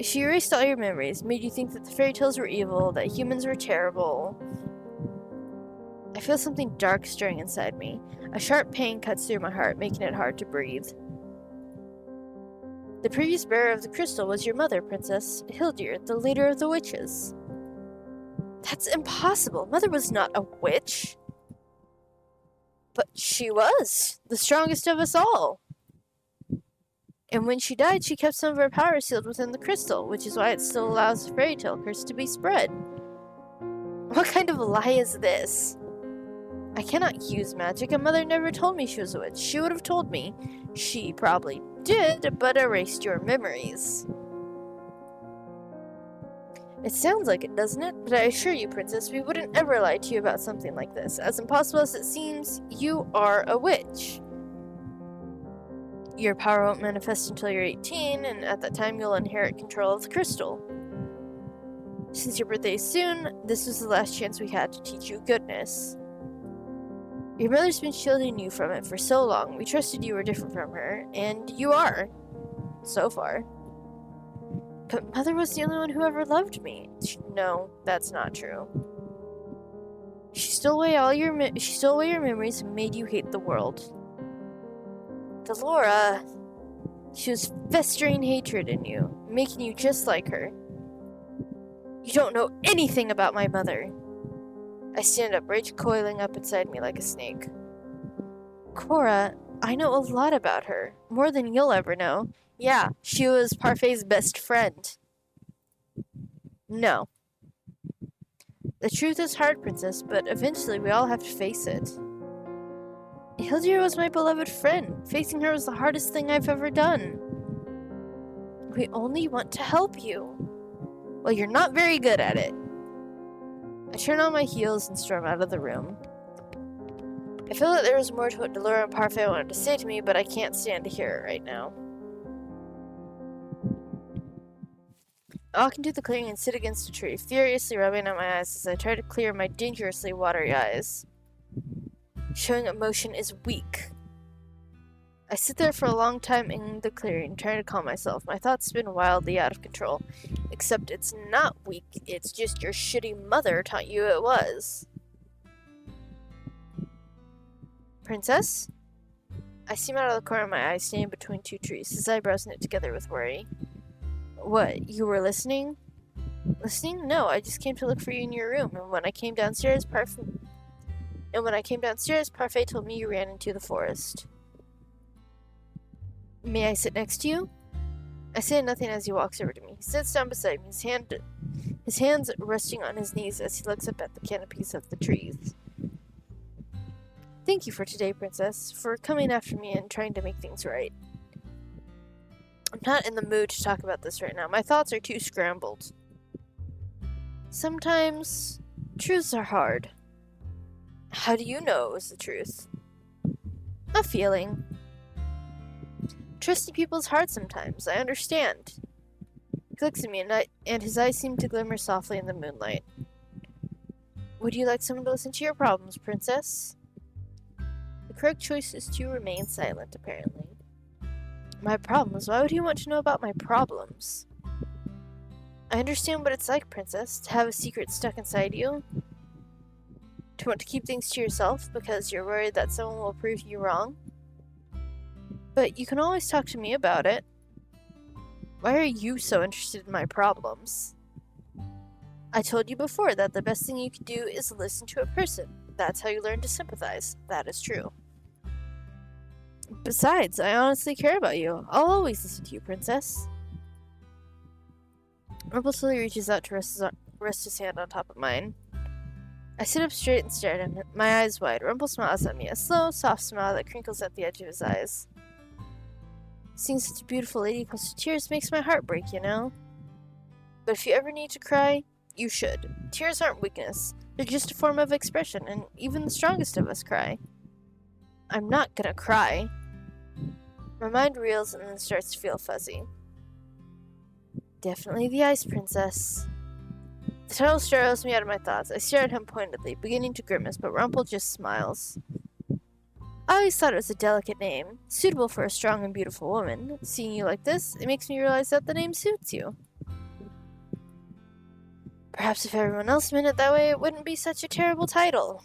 She erased all your memories, made you think that the fairy tales were evil, that humans were terrible. I feel something dark stirring inside me. A sharp pain cuts through my heart, making it hard to breathe. The previous bearer of the crystal was your mother, Princess Hildyr, the leader of the witches. That's impossible. Mother was not a witch. But she was, the strongest of us all. And when she died, she kept some of her power sealed within the crystal, which is why it still allows the fairy tale curse to be spread. What kind of lie is this? I cannot use magic, and Mother never told me she was a witch. She would have told me. She probably did, but erased your memories. It sounds like it, doesn't it? But I assure you, Princess, we wouldn't ever lie to you about something like this. As impossible as it seems, you are a witch. Your power won't manifest until you're 18, and at that time you'll inherit control of the crystal. Since your birthday is soon, this was the last chance we had to teach you goodness. Your mother's been shielding you from it for so long. We trusted you were different from her, and you are. So far. But Mother was the only one who ever loved me. No, that's not true. She stole away your memories and made you hate the world. Delora, she was festering hatred in you, making you just like her. You don't know anything about my mother. I stand up, rage coiling up inside me like a snake. Cora, I know a lot about her, more than you'll ever know. Yeah, she was Parfait's best friend. No. The truth is hard, Princess, but eventually we all have to face it. Hildyr was my beloved friend. Facing her was the hardest thing I've ever done. We only want to help you. Well, you're not very good at it. I turn on my heels and storm out of the room. I feel that there was more to what Delora and Parfait wanted to say to me, but I can't stand to hear it right now. I walk into the clearing and sit against a tree, furiously rubbing at my eyes as I try to clear my dangerously watery eyes. Showing emotion is weak. I sit there for a long time in the clearing, trying to calm myself. My thoughts spin wildly out of control. Except it's not weak, it's just your shitty mother taught you it was. Princess? I see him out of the corner of my eye, standing between two trees, his eyebrows knit together with worry. What, you were listening? Listening? No, I just came to look for you in your room, and when I came downstairs, Parfait told me you ran into the forest. May I sit next to you? I say nothing as he walks over to me. He sits down beside me, his hands resting on his knees as he looks up at the canopies of the trees. Thank you for today, Princess, for coming after me and trying to make things right. I'm not in the mood to talk about this right now. My thoughts are too scrambled. Sometimes, truths are hard. How do you know it was the truth? A feeling. Trusting people is hard sometimes, I understand. He looks at me and his eyes seem to glimmer softly in the moonlight. Would you like someone to listen to your problems, Princess? The correct choice is to remain silent, apparently. My problems? Why would you want to know about my problems? I understand what it's like, Princess, to have a secret stuck inside you. To want to keep things to yourself because you're worried that someone will prove you wrong. But you can always talk to me about it. Why are you so interested in my problems? I told you before that the best thing you can do is listen to a person. That's how you learn to sympathize. That is true. Besides, I honestly care about you. I'll always listen to you, Princess. Rumpel slowly reaches out to rest his hand on top of mine. I sit up straight and stare at him, my eyes wide. Rumpel smiles at me, a slow, soft smile that crinkles at the edge of his eyes. Seeing such a beautiful lady close to tears makes my heart break, you know? But if you ever need to cry, you should. Tears aren't weakness. They're just a form of expression, and even the strongest of us cry. I'm not gonna cry. My mind reels and then starts to feel fuzzy. Definitely the Ice Princess. The title startles me out of my thoughts. I stare at him pointedly, beginning to grimace, but Rumpel just smiles. I always thought it was a delicate name, suitable for a strong and beautiful woman. Seeing you like this, it makes me realize that the name suits you. Perhaps if everyone else meant it that way, it wouldn't be such a terrible title.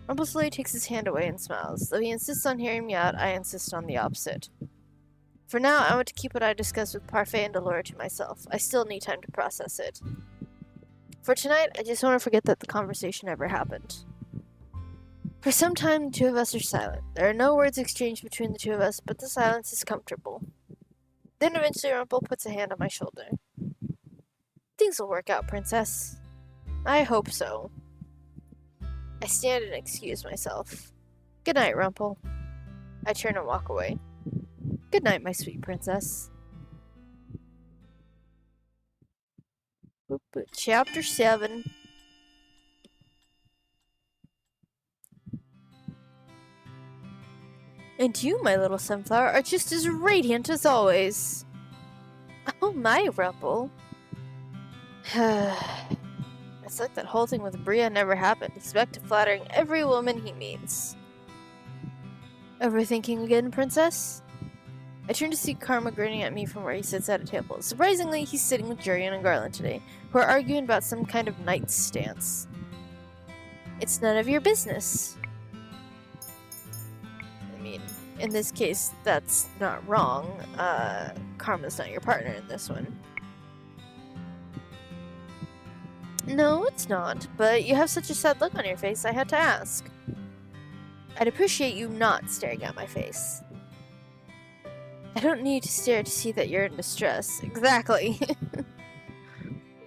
Rumpel slowly takes his hand away and smiles. Though he insists on hearing me out, I insist on the opposite. For now, I want to keep what I discussed with Parfait and Delora to myself. I still need time to process it. For tonight, I just want to forget that the conversation ever happened. For some time, the two of us are silent. There are no words exchanged between the two of us, but the silence is comfortable. Then eventually Rumpel puts a hand on my shoulder. Things will work out, Princess. I hope so. I stand and excuse myself. Good night, Rumpel. I turn and walk away. Good night, my sweet princess. Chapter 7. And you, my little sunflower, are just as radiant as always. Oh my, Rumpel. It's like that whole thing with Bria never happened. He's back to flattering every woman he meets. Overthinking again, princess? I turn to see Karma grinning at me from where he sits at a table. Surprisingly, he's sitting with Jurian and Garland today, who are arguing about some kind of knight's stance. It's none of your business. I mean, in this case, that's not wrong. Karma's not your partner in this one. No, it's not, but you have such a sad look on your face, I had to ask. I'd appreciate you not staring at my face. I don't need to stare to see that you're in distress. Exactly.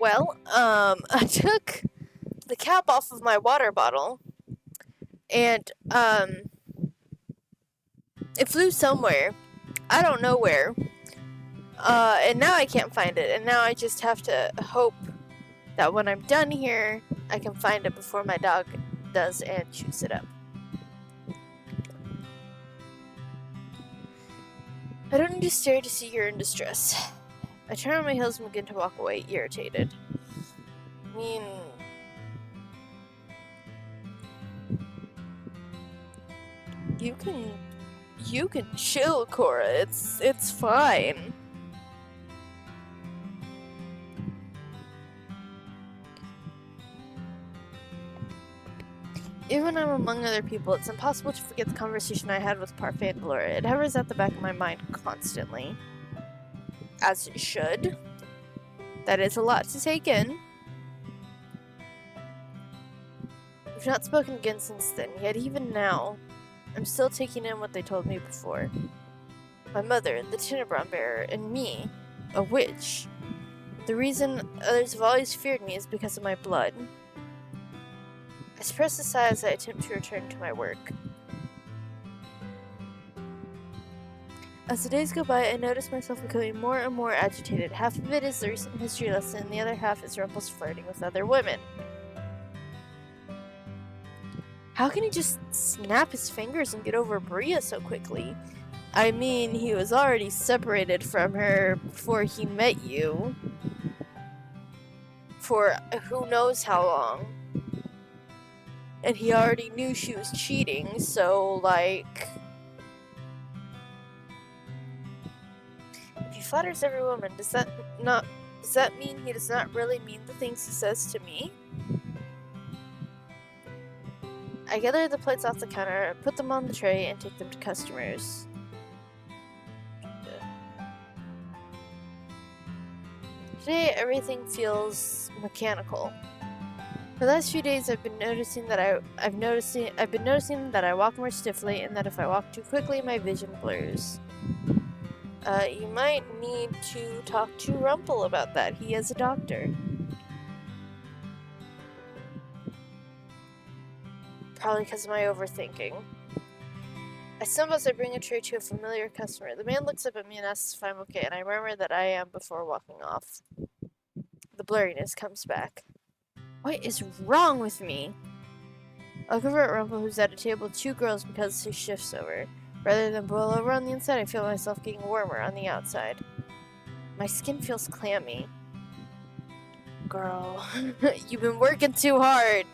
Well, I took the cap off of my water bottle, and, it flew somewhere. I don't know where. And now I can't find it, and now I just have to hope that when I'm done here, I can find it before my dog does and chews it up. I don't need to stare to see you're in distress. I turn on my heels and begin to walk away, irritated. I mean... You can chill, Cora. It's fine. Even when I'm among other people, it's impossible to forget the conversation I had with Parfait and Delora. It hovers at the back of my mind constantly. As it should. That is a lot to take in. We've not spoken again since then, yet even now, I'm still taking in what they told me before. My mother, the Tinnerbron bearer, and me, a witch. The reason others have always feared me is because of my blood. I suppress a sigh as I attempt to return to my work. As the days go by, I notice myself becoming more and more agitated. Half of it is the recent history lesson, and the other half is Rumpel's flirting with other women. How can he just snap his fingers and get over Bria so quickly? I mean, he was already separated from her before he met you. For who knows how long. And he already knew she was cheating, so, like... If he flatters every woman, does that mean he does not really mean the things he says to me? I gather the plates off the counter, put them on the tray, and take them to customers. Today, everything feels mechanical. For the last few days, I've been noticing that I walk more stiffly, and that if I walk too quickly, my vision blurs. You might need to talk to Rumpel about that. He is a doctor. Probably because of my overthinking. I stumble as I bring a tray to a familiar customer. The man looks up at me and asks if I'm okay, and I murmur that I am before walking off. The blurriness comes back. What is wrong with me? I look over at Rumpel, who's at a table with two girls because his shift's over. Rather than boil over on the inside, I feel myself getting warmer on the outside. My skin feels clammy. Girl, you've been working too hard.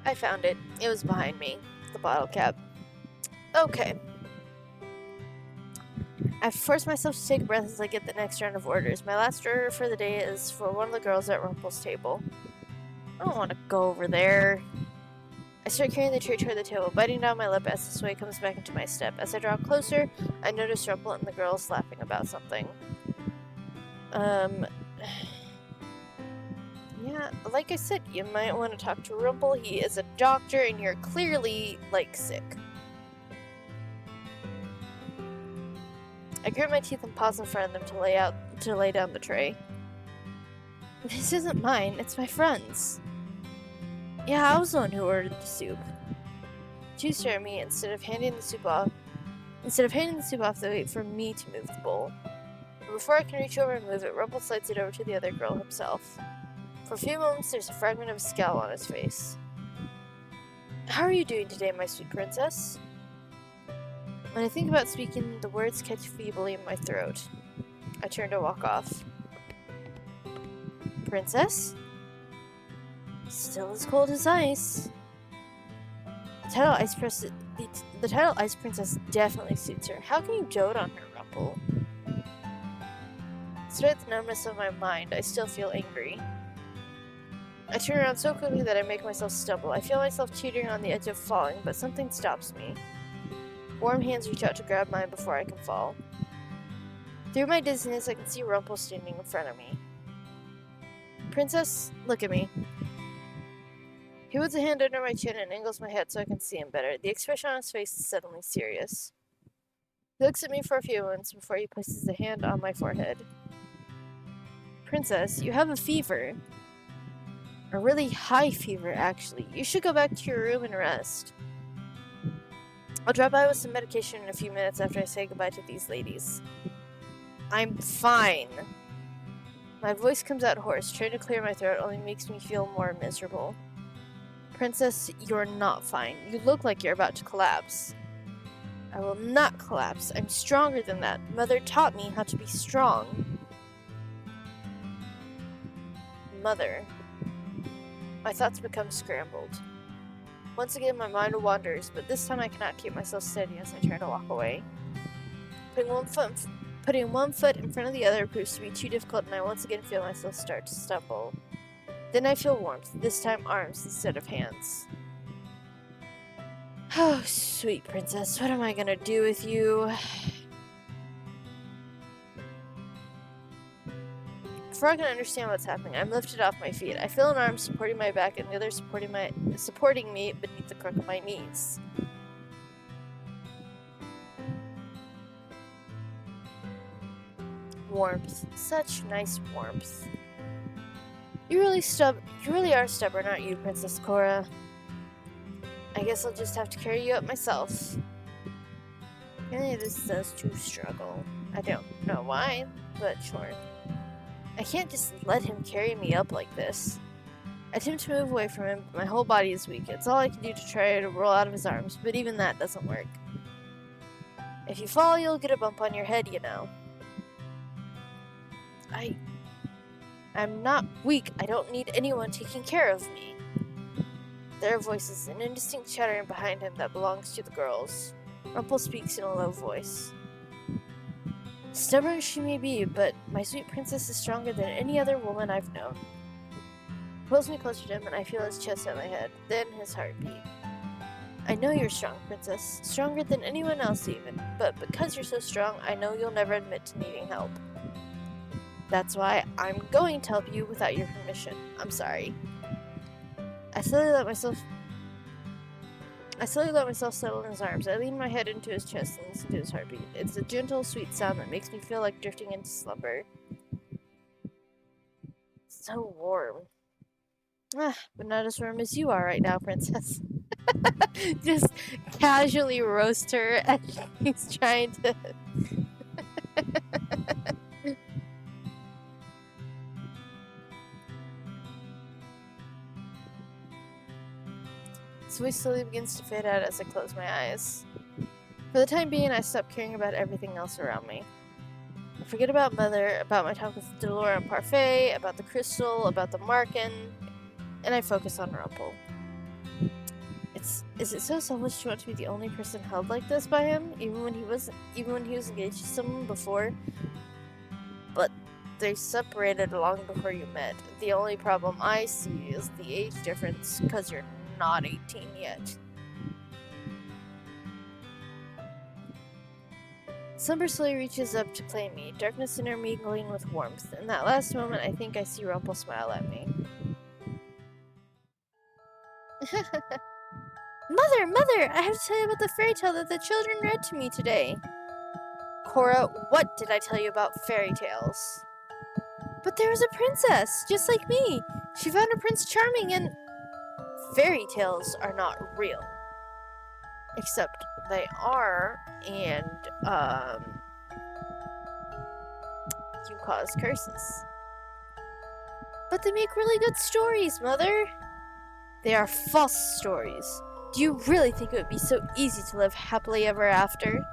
I found it. It was behind me. The bottle cap. Okay. I force myself to take a breath as I get the next round of orders. My last order for the day is for one of the girls at Rumpel's table. I don't want to go over there. I start carrying the tray toward the table, biting down my lip as the sway comes back into my step. As I draw closer, I notice Rumpel and the girls laughing about something. Yeah, like I said, you might want to talk to Rumpel. He is a doctor, and you're clearly, like, sick. I grit my teeth and pause in front of them to lay down the tray. This isn't mine, it's my friend's. Yeah, I was the one who ordered the soup. Two stare at me instead of handing the soup off. They wait for me to move the bowl. But before I can reach over and move it, Rumpel slides it over to the other girl himself. For a few moments, there's a fragment of a scowl on his face. How are you doing today, my sweet princess? When I think about speaking, the words catch feebly in my throat. I turn to walk off. Princess? Still as cold as ice. The title Ice Princess definitely suits her. How can you dote on her, Rumpel? Despite the numbness of my mind, I still feel angry. I turn around so quickly that I make myself stumble. I feel myself teetering on the edge of falling, but something stops me. Warm hands reach out to grab mine before I can fall. Through my dizziness, I can see Rumpel standing in front of me. Princess, look at me. He puts a hand under my chin and angles my head so I can see him better. The expression on his face is suddenly serious. He looks at me for a few moments before he places a hand on my forehead. Princess, you have a fever. A really high fever, actually. You should go back to your room and rest. I'll drop by with some medication in a few minutes after I say goodbye to these ladies. I'm fine. My voice comes out hoarse. Trying to clear my throat only makes me feel more miserable. Princess, you're not fine. You look like you're about to collapse. I will not collapse. I'm stronger than that. Mother taught me how to be strong. Mother. My thoughts become scrambled. Once again, my mind wanders, but this time I cannot keep myself steady as I turn to walk away. Putting one foot in front of the other proves to be too difficult, and I once again feel myself start to stumble. Then I feel warmth, this time arms instead of hands. Oh, sweet princess, what am I gonna do with you? Before I can understand what's happening, I'm lifted off my feet. I feel an arm supporting my back and the other supporting me beneath the crook of my knees. Warmth. Such nice warmth. You really are stubborn, aren't you, Princess Cora? I guess I'll just have to carry you up myself. Really, this does too struggle. I don't know why, but sure. I can't just let him carry me up like this. I attempt to move away from him, but my whole body is weak. It's all I can do to try to roll out of his arms, but even that doesn't work. If you fall, you'll get a bump on your head, you know. I'm not weak. I don't need anyone taking care of me. There are voices, an indistinct chattering behind him that belongs to the girls. Rumpel speaks in a low voice. Stubborn she may be, but my sweet princess is stronger than any other woman I've known. He pulls me closer to him, and I feel his chest at my head, then his heartbeat. I know you're strong, princess. Stronger than anyone else even. But because you're so strong, I know you'll never admit to needing help. That's why I'm going to help you without your permission. I'm sorry. I slowly let myself settle in his arms. I lean my head into his chest and listen to his heartbeat. It's a gentle, sweet sound that makes me feel like drifting into slumber. So warm. But not as warm as you are right now, princess. Just casually roast her as she's trying to... His voice slowly begins to fade out as I close my eyes. For the time being, I stop caring about everything else around me. I forget about Mother, about my talk with Delora Parfait, about the crystal, about the Marken, and I focus on Rumpel. Is it so selfish to want to be the only person held like this by him, even when he was engaged to someone before? But they separated long before you met. The only problem I see is the age difference, because you're not 18 yet. Slumber slowly reaches up to claim me, darkness intermingling with warmth. In that last moment, I think I see Rumpel smile at me. Mother! I have to tell you about the fairy tale that the children read to me today. Cora, what did I tell you about fairy tales? But there was a princess, just like me. She found a Prince Charming and... Fairy tales are not real. Except they are, and, you cause curses. But they make really good stories, Mother. They are false stories. Do you really think it would be so easy to live happily ever after?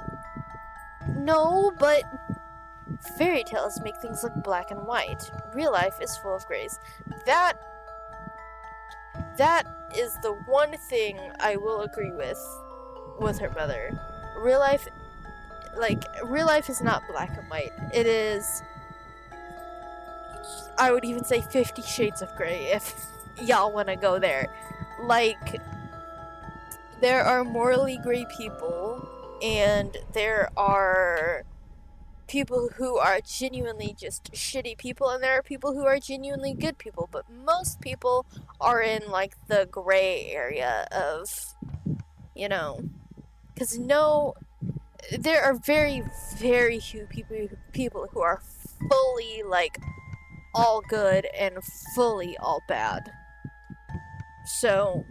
No, but fairy tales make things look black and white. Real life is full of grays. That is the one thing I will agree with her mother. Real life is not black and white. It is, I would even say 50 Shades of Grey if y'all want to go there. Like, there are morally gray people, and there are people who are genuinely just shitty people, and there are people who are genuinely good people, but most people are in, like, the gray area of, you know, because there are very, very few people who are fully, like, all good and fully all bad. So,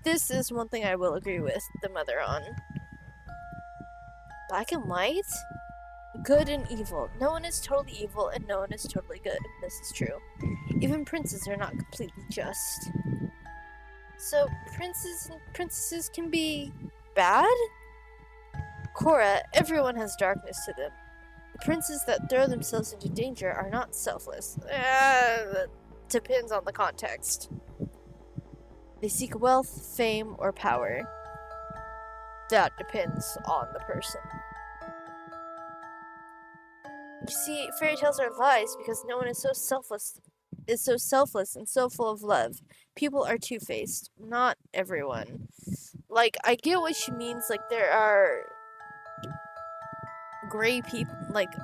this is one thing I will agree with the mother on. Black and white? Good and evil. No one is totally evil and no one is totally good. This is true. Even princes are not completely just. So, princes and princesses can be bad? Cora, everyone has darkness to them. The princes that throw themselves into danger are not selfless. That depends on the context. They seek wealth, fame, or power. That depends on the person. You see, fairy tales are lies because no one is so selfless and so full of love. People are two-faced. Not everyone. Like, I get what she means. Like, there are gray people. Like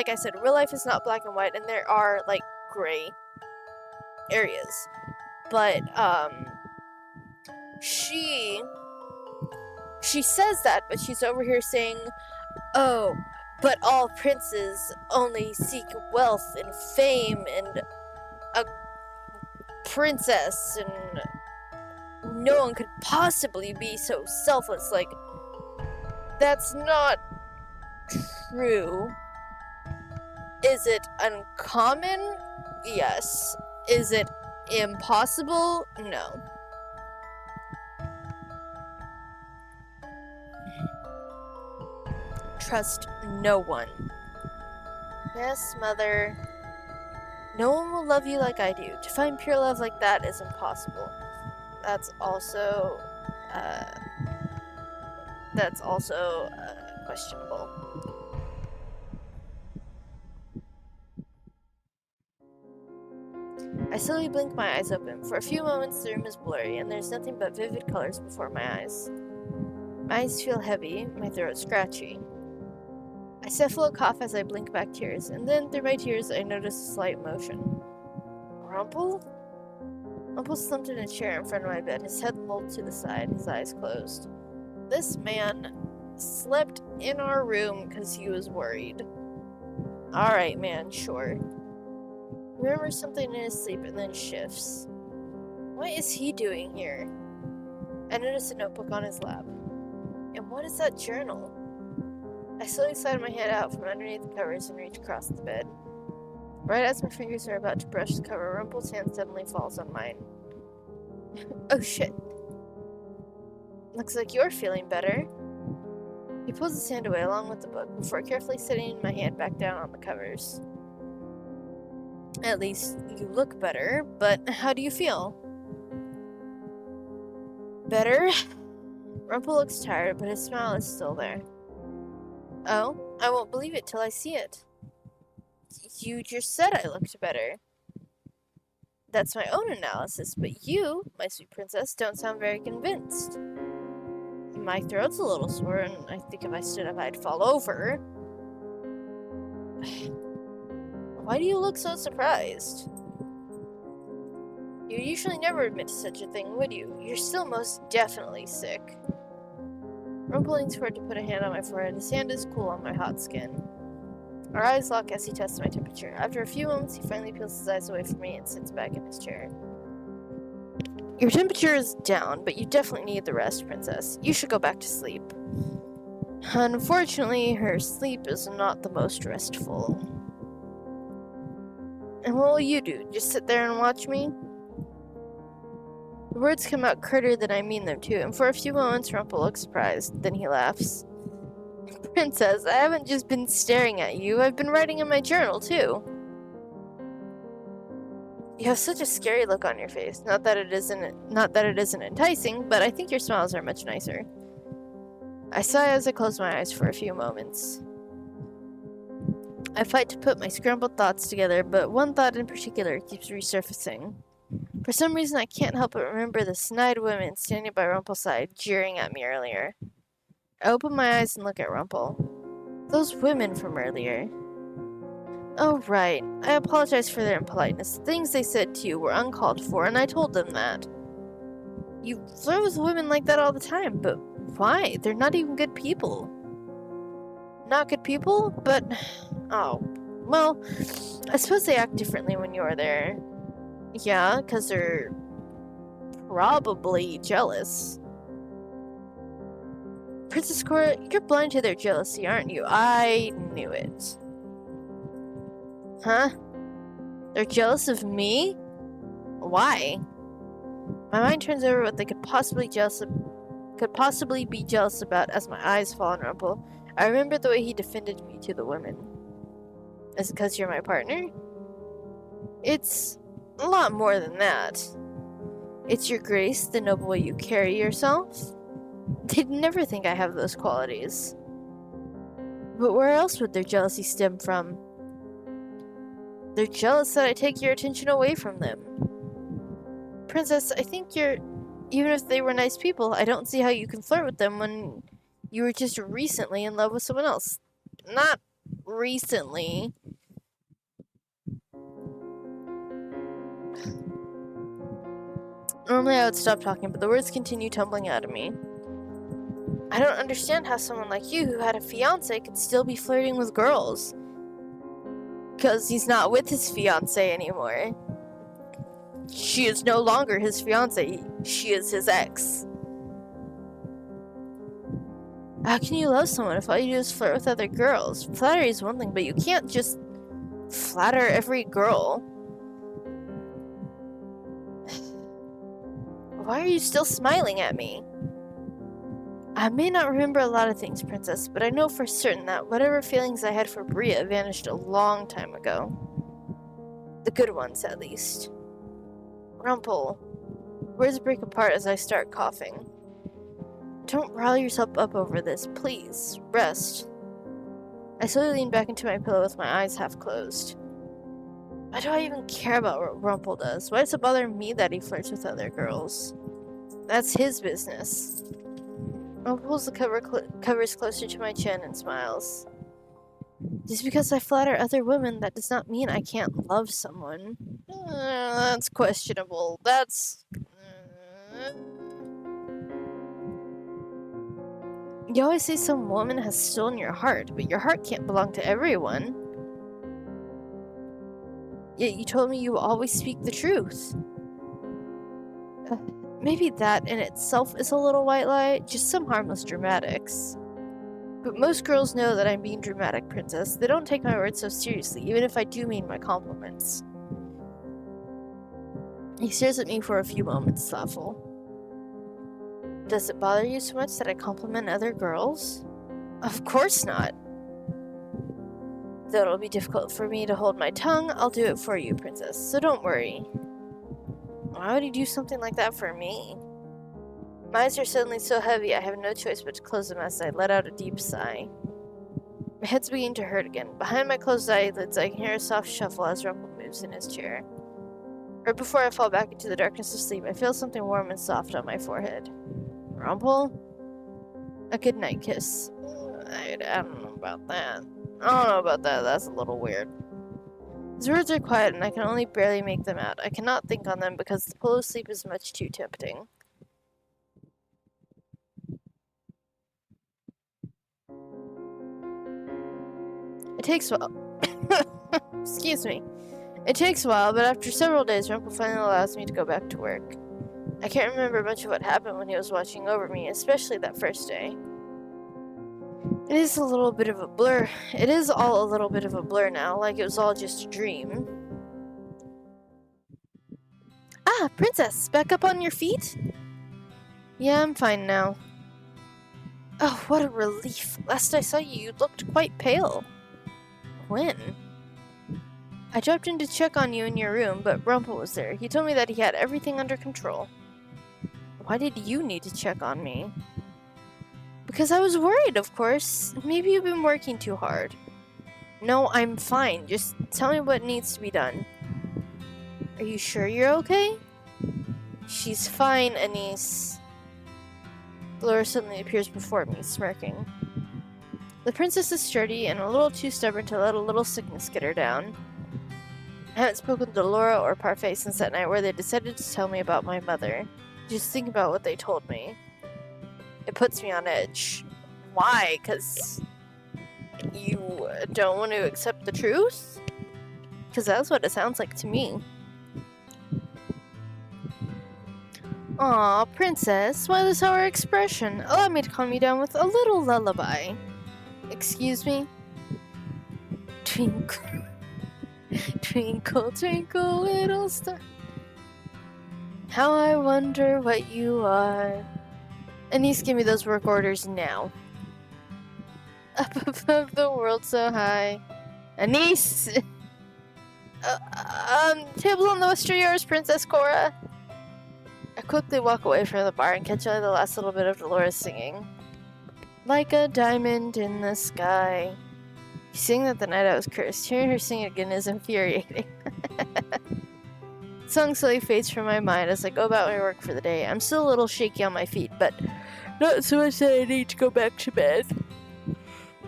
I said, real life is not black and white, and there are, like, gray areas. But, she says that, but she's over here saying, oh, but all princes only seek wealth and fame and a princess, and no one could possibly be so selfless. Like, that's not true. Is it uncommon? Yes. Is it impossible? No. Trust no one. Yes, Mother. No one will love you like I do. To find pure love like that is impossible. That's also questionable. I slowly blink my eyes open. For a few moments the room is blurry, and there's nothing but vivid colors before my eyes. My eyes feel heavy, my throat scratchy. I stifle a cough as I blink back tears, and then through my tears I notice a slight motion. Rumpel? Rumpel slumped in a chair in front of my bed, his head lolled to the side, his eyes closed. This man slept in our room because he was worried. Alright, man, sure. Remembers something in his sleep and then shifts. What is he doing here? I notice a notebook on his lap. And what is that journal? I slowly slide my hand out from underneath the covers and reach across the bed. Right as my fingers are about to brush the cover, Rumpel's hand suddenly falls on mine. Oh shit. Looks like you're feeling better. He pulls his hand away along with the book before carefully setting my hand back down on the covers. At least you look better, but how do you feel? Better? Rumpel looks tired, but his smile is still there. Oh, I won't believe it till I see it. You just said I looked better. That's my own analysis, but you, my sweet princess, don't sound very convinced. My throat's a little sore, and I think if I stood up, I'd fall over. Why do you look so surprised? You usually never admit to such a thing, would you? You're still most definitely sick. Rumpel leans forward to put a hand on my forehead. His hand is cool on my hot skin. Our eyes lock as he tests my temperature. After a few moments, he finally peels his eyes away from me and sits back in his chair. Your temperature is down, but you definitely need the rest, princess. You should go back to sleep. Unfortunately, her sleep is not the most restful. And what will you do? Just sit there and watch me? The words come out curter than I mean them to, and for a few moments Rumpel looks surprised. Then he laughs. Princess, I haven't just been staring at you, I've been writing in my journal, too. You have such a scary look on your face. Not that it isn't enticing, but I think your smiles are much nicer. I sigh as I close my eyes for a few moments. I fight to put my scrambled thoughts together, but one thought in particular keeps resurfacing. For some reason, I can't help but remember the snide women standing by Rumpel's side, jeering at me earlier. I open my eyes and look at Rumpel. Those women from earlier. Oh, right. I apologize for their impoliteness. The things they said to you were uncalled for, and I told them that. You flirt with women like that all the time, but why? They're not even good people. Not good people? But... oh. Well, I suppose they act differently when you're there. Yeah, because they're probably jealous. Princess Cora, you're blind to their jealousy, aren't you? I knew it. Huh? They're jealous of me? Why? My mind turns over what they could possibly be jealous about as my eyes fall on Rumpel. I remember the way he defended me to the women. Is it because you're my partner? It's a lot more than that. It's your grace, the noble way you carry yourself. They'd never think I have those qualities. But where else would their jealousy stem from? They're jealous that I take your attention away from them. Princess, I think even if they were nice people, I don't see how you can flirt with them when you were just recently in love with someone else. Not recently. Normally I would stop talking, but the words continue tumbling out of me. I don't understand how someone like you who had a fiancé could still be flirting with girls. Because he's not with his fiancé anymore. She is no longer his fiancé. She is his ex. How can you love someone if all you do is flirt with other girls? Flattery is one thing, but you can't just flatter every girl. Why are you still smiling at me? I may not remember a lot of things, Princess, but I know for certain that whatever feelings I had for Bria vanished a long time ago. The good ones, at least. Rumpel. Words break apart as I start coughing. Don't rile yourself up over this, please. Rest. I slowly lean back into my pillow with my eyes half closed. Why do I even care about what Rumpel does? Why does it bother me that he flirts with other girls? That's his business. Rumpel pulls the covers closer to my chin and smiles. Just because I flatter other women, that does not mean I can't love someone. That's questionable. That's... You always say some woman has stolen your heart, but your heart can't belong to everyone. Yet you told me you will always speak the truth. Maybe that in itself is a little white lie, just some harmless dramatics. But most girls know that I'm being dramatic, Princess. They don't take my words so seriously, even if I do mean my compliments. He stares at me for a few moments, thoughtful. Does it bother you so much that I compliment other girls? Of course not. Though it'll be difficult for me to hold my tongue, I'll do it for you, Princess, so don't worry. Why would he do something like that for me? My eyes are suddenly so heavy I have no choice but to close them as I let out a deep sigh. My head's beginning to hurt again. Behind my closed eyelids, I can hear a soft shuffle as Rumpel moves in his chair. Right before I fall back into the darkness of sleep, I feel something warm and soft on my forehead. Rumpel? A goodnight kiss. I don't know about that. That's a little weird. His words are quiet and I can only barely make them out. I cannot think on them because the pillow sleep is much too tempting. It takes a while. Excuse me. It takes a while, but after several days, Rumpel finally allows me to go back to work. I can't remember much of what happened when he was watching over me, especially that first day. It is a little bit of a blur. It is all a little bit of a blur now, like it was all just a dream. Ah, Princess, back up on your feet? Yeah, I'm fine now. Oh, what a relief. Last I saw you, you looked quite pale. When? I dropped in to check on you in your room, but Rumpel was there. He told me that he had everything under control. Why did you need to check on me? Because I was worried, of course. Maybe you've been working too hard. No, I'm fine. Just tell me what needs to be done. Are you sure you're okay? She's fine, Anise. Laura suddenly appears before me, smirking. The princess is sturdy and a little too stubborn to let a little sickness get her down. I haven't spoken to Laura or Parfait since that night where they decided to tell me about my mother. Just think about what they told me. It puts me on edge. Why? 'Cause you don't want to accept the truth? 'Cause that's what it sounds like to me. Aw, princess, why this sour expression? Allow me to calm you down with a little lullaby. Excuse me? Twinkle, twinkle, twinkle, little star. How I wonder what you are. Anise, give me those work orders now. Up above the world so high. Anise! Tables on the west are yours, Princess Cora. I quickly walk away from the bar and catch only the last little bit of Dolores singing. Like a diamond in the sky. She sang that the night I was cursed. Hearing her sing again is infuriating. The song slowly fades from my mind as I go about my work for the day. I'm still a little shaky on my feet, but not so much that I need to go back to bed.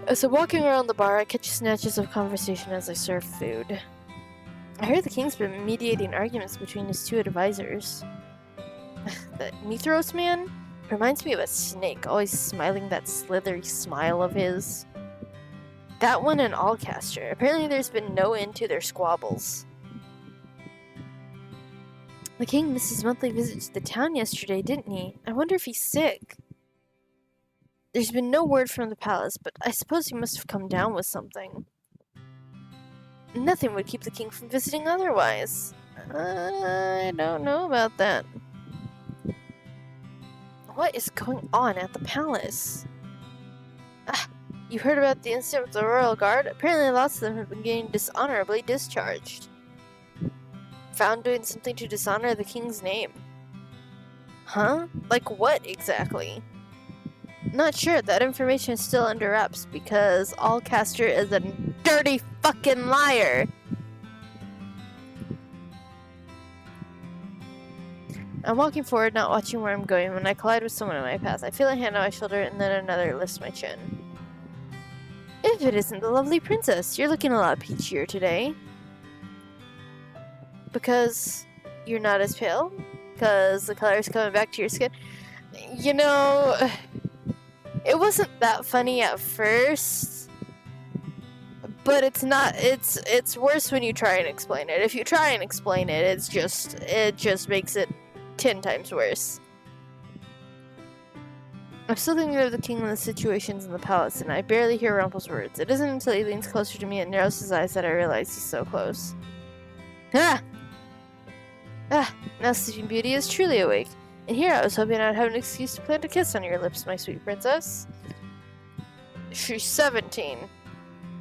As I'm walking around the bar, I catch snatches of conversation as I serve food. I heard the king's been mediating arguments between his two advisors. That Mithros man reminds me of a snake, always smiling that slithery smile of his. That one and Alcaster. Apparently there's been no end to their squabbles. The king missed his monthly visit to the town yesterday, didn't he? I wonder if he's sick. There's been no word from the palace, but I suppose he must have come down with something. Nothing would keep the king from visiting otherwise. I don't know about that. What is going on at the palace? Ah, you heard about the incident with the royal guard? Apparently lots of them have been getting dishonorably discharged. Found doing something to dishonor the king's name. Huh? Like what exactly? Not sure. That information is still under wraps because Alcaster is a dirty fucking liar. I'm walking forward, not watching where I'm going, when I collide with someone in my path. I feel a hand on my shoulder and then another lifts my chin. If it isn't the lovely princess, you're looking a lot peachier today. Because you're not as pale? Because the color's coming back to your skin? You know, it wasn't that funny at first, but it's not, it's worse when you try and explain it. If you try and explain it, it just makes it 10 times worse. I'm still thinking of the king and the situations in the palace, and I barely hear Rumpel's words. It isn't until he leans closer to me and narrows his eyes that I realize he's so close. Ah! Ah, now Sleeping Beauty is truly awake. And here I was hoping I'd have an excuse to plant a kiss on your lips, my sweet princess. She's 17.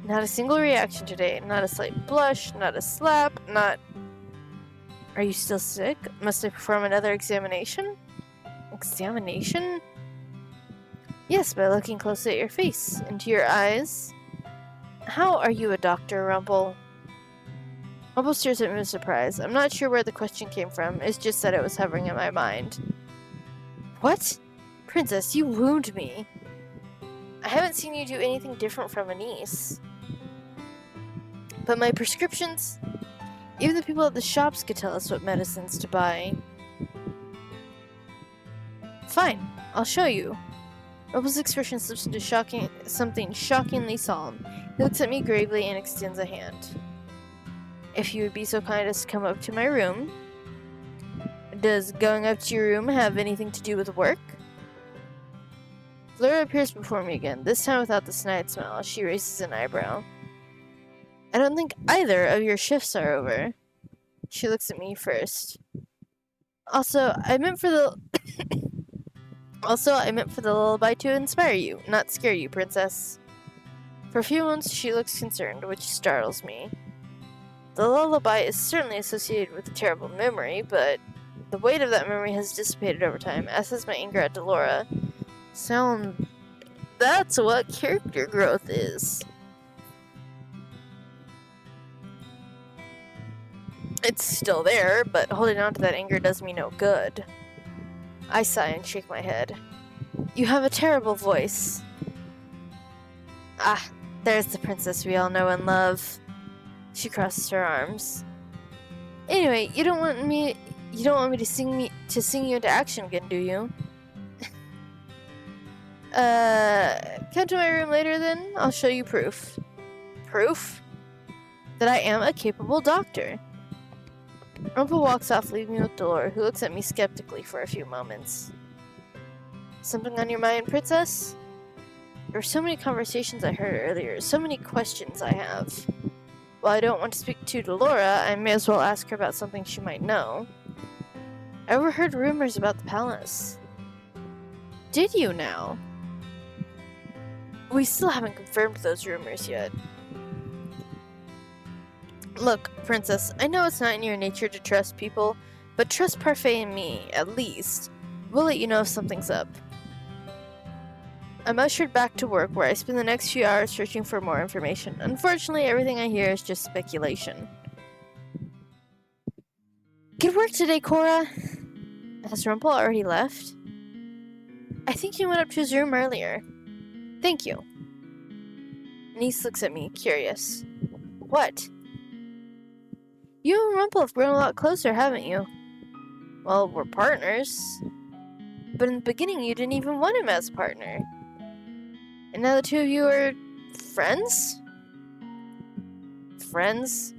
Not a single reaction today. Not a slight blush, not a slap, not... Are you still sick? Must I perform another examination? examination? Yes, by looking closely at your face, into your eyes. How are you a doctor, Rumpel? Rumpel stares at me with surprise. I'm not sure where the question came from, it's just that it was hovering in my mind. What? Princess, you wound me. I haven't seen you do anything different from a niece. But my prescriptions? Even the people at the shops could tell us what medicines to buy. Fine, I'll show you. Rumpel's expression slips into something shockingly solemn. He looks at me gravely and extends a hand. If you would be so kind as to come up to my room. Does going up to your room have anything to do with work? Fleur appears before me again, this time without the snide smile. She raises an eyebrow. I don't think either of your shifts are over. She looks at me first. Also, I meant for the lullaby to inspire you, not scare you, princess. For a few moments, she looks concerned, which startles me. The lullaby is certainly associated with a terrible memory, but the weight of that memory has dissipated over time, as has my anger at Delora. That's what character growth is. It's still there, but holding on to that anger does me no good. I sigh and shake my head. You have a terrible voice. Ah, there's the princess we all know and love. She crosses her arms. Anyway, you don't want me to sing you into action again, do you? Come to my room later then? I'll show you proof. Proof? That I am a capable doctor. Rumpel walks off, leaving me with Delora, who looks at me skeptically for a few moments. Something on your mind, princess? There were so many conversations I heard earlier, so many questions I have. While I don't want to speak to Delora, I may as well ask her about something she might know. I overheard rumors about the palace. Did you now? We still haven't confirmed those rumors yet. Look, princess, I know it's not in your nature to trust people, but trust Parfait and me, at least. We'll let you know if something's up. I'm ushered back to work, where I spend the next few hours searching for more information. Unfortunately, everything I hear is just speculation. Good work today, Cora. Has Rumpel already left? I think he went up to his room earlier. Thank you. Niece looks at me, curious. What? You and Rumpel have grown a lot closer, haven't you? Well, we're partners. But in the beginning, you didn't even want him as a partner. And now the two of you are friends? Friends?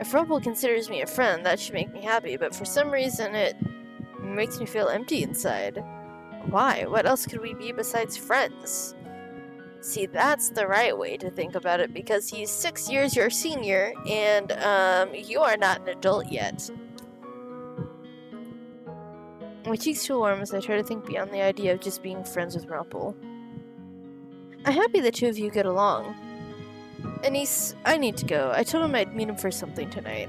If Rumpel considers me a friend, that should make me happy, but for some reason it makes me feel empty inside. Why? What else could we be besides friends? See, that's the right way to think about it, because he's 6 years your senior, and, you are not an adult yet. My cheeks feel warm as I try to think beyond the idea of just being friends with Rumpel. I'm happy the two of you get along. Anise, I need to go. I told him I'd meet him for something tonight.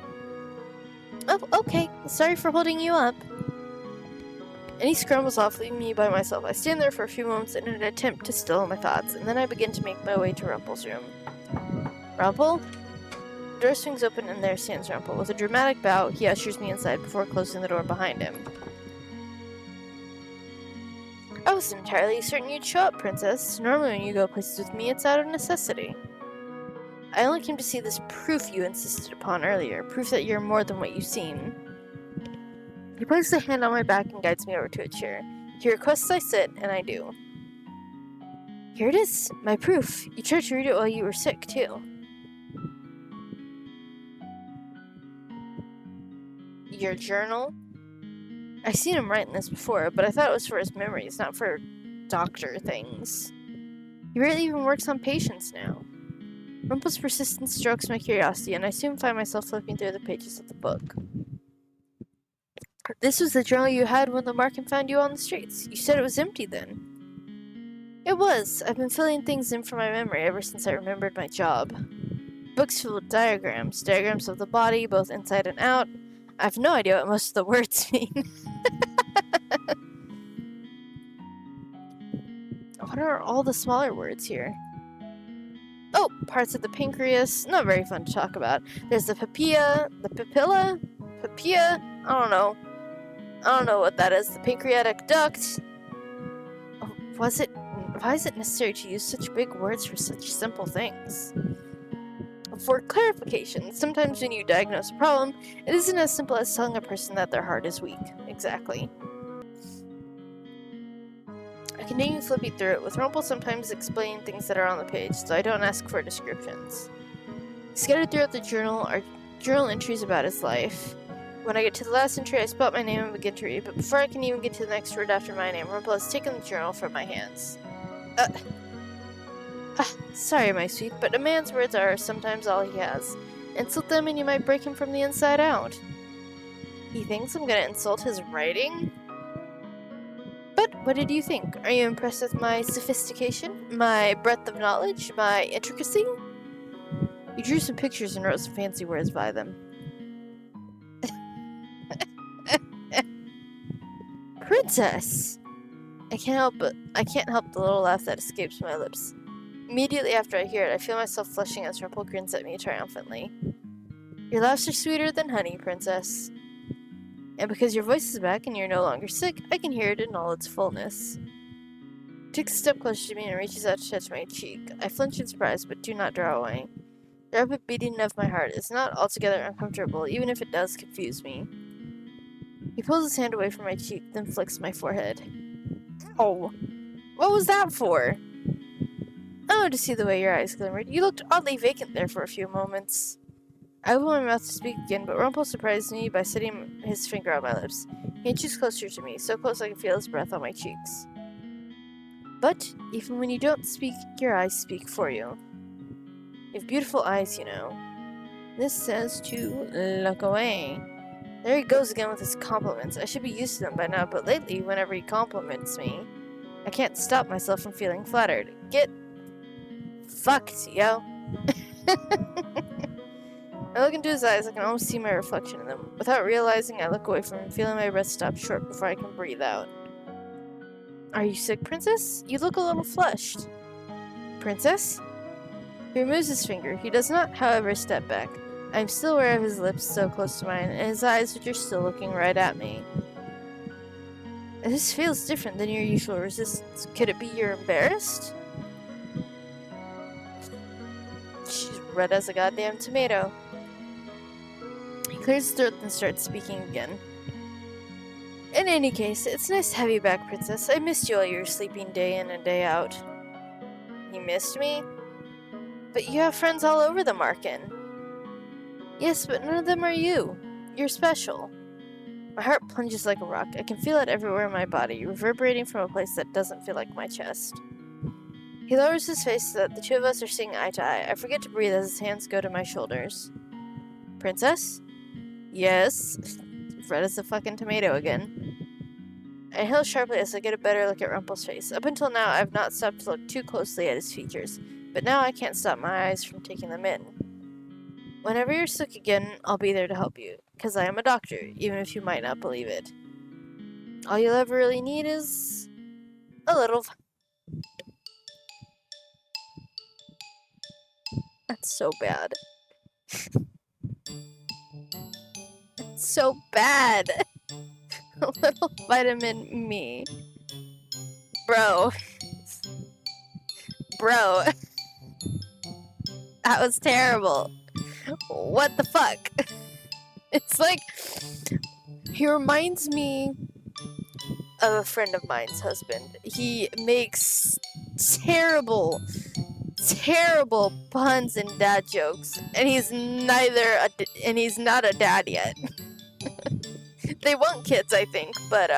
Oh, okay. Sorry for holding you up. Anise scrambles off, leaving me by myself. I stand there for a few moments in an attempt to still my thoughts, and then I begin to make my way to Rumpel's room. Rumpel? The door swings open, and there stands Rumpel. With a dramatic bow, he ushers me inside before closing the door behind him. I wasn't entirely certain you'd show up, princess. Normally when you go places with me, it's out of necessity. I only came to see this proof you insisted upon earlier. Proof that you're more than what you seem. He places a hand on my back and guides me over to a chair. He requests I sit, and I do. Here it is, my proof. You tried to read it while you were sick, too. Your journal? I've seen him writing this before, but I thought it was for his memories, not for doctor things. He rarely even works on patients now. Rumpel's persistence strokes my curiosity, and I soon find myself flipping through the pages of the book. This was the journal you had when the Markin found you on the streets. You said it was empty then. It was. I've been filling things in from my memory ever since I remembered my job. Books filled with diagrams. Diagrams of the body, both inside and out. I have no idea what most of the words mean. What are all the smaller words here? Oh, parts of the pancreas. Not very fun to talk about. There's the papilla. Papilla? I don't know. I don't know what that is. The pancreatic duct. Oh, why is it necessary to use such big words for such simple things? For clarification, sometimes when you diagnose a problem, it isn't as simple as telling a person that their heart is weak. Exactly. I continue flipping through it, with Rumpel sometimes explaining things that are on the page, so I don't ask for descriptions. Scattered throughout the journal are journal entries about his life. When I get to the last entry, I spot my name and begin to read, but before I can even get to the next word after my name, Rumpel has taken the journal from my hands. Sorry, my sweet, but a man's words are sometimes all he has. Insult them and you might break him from the inside out. He thinks I'm gonna insult his writing? But what did you think? Are you impressed with my sophistication? My breadth of knowledge? My intricacy? You drew some pictures and wrote some fancy words by them. Princess! I can't help the little laugh that escapes my lips. Immediately after I hear it, I feel myself flushing as Rumpel grins at me triumphantly. Your laughs are sweeter than honey, Princess. And because your voice is back and you're no longer sick, I can hear it in all its fullness. He takes a step closer to me and reaches out to touch my cheek. I flinch in surprise, but do not draw away. The rapid beating of my heart is not altogether uncomfortable, even if it does confuse me. He pulls his hand away from my cheek, then flicks my forehead. Oh, what was that for? Oh, to see the way your eyes glimmered. You looked oddly vacant there for a few moments. I opened my mouth to speak again, but Rumpel surprised me by setting his finger on my lips. He inches closer to me, so close I can feel his breath on my cheeks. But, even when you don't speak, your eyes speak for you. You have beautiful eyes, you know. This says to look away. There he goes again with his compliments. I should be used to them by now, but lately, whenever he compliments me, I can't stop myself from feeling flattered. Get fucked, yo. I look into his eyes, I can almost see my reflection in them. Without realizing, I look away from him, feeling my breath stop short before I can breathe out. Are you sick, Princess? You look a little flushed. Princess? He removes his finger. He does not, however, step back. I am still aware of his lips so close to mine, and his eyes which are still looking right at me. This feels different than your usual resistance. Could it be you're embarrassed? She's red as a goddamn tomato. He clears his throat and starts speaking again. In any case, it's nice to have you back, Princess. I missed you while you were sleeping day in and day out. You missed me? But you have friends all over the Marken. Yes, but none of them are you. You're special. My heart plunges like a rock. I can feel it everywhere in my body, reverberating from a place that doesn't feel like my chest. He lowers his face so that the two of us are seeing eye to eye. I forget to breathe as his hands go to my shoulders. Princess? Yes. Red as a fucking tomato again. I inhale sharply as I get a better look at Rumpel's face. Up until now, I've not stopped to look too closely at his features, but now I can't stop my eyes from taking them in. Whenever you're sick again, I'll be there to help you, because I am a doctor, even if you might not believe it. All you'll ever really need is a little... That's so bad. It's so bad. A little vitamin me. Bro. Bro. That was terrible. What the fuck? It's like... He reminds me of a friend of mine's husband. He makes terrible puns and dad jokes, and he's not a dad yet. They want kids, I think, but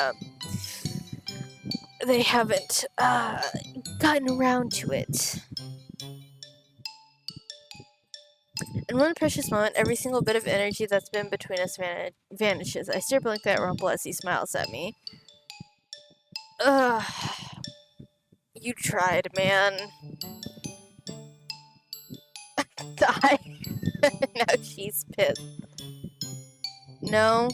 they haven't gotten around to it. In one precious moment, every single bit of energy that's been between us vanishes. I stare blankly at Rumpel as he smiles at me. Ugh. You tried, man. Now she's pissed. No.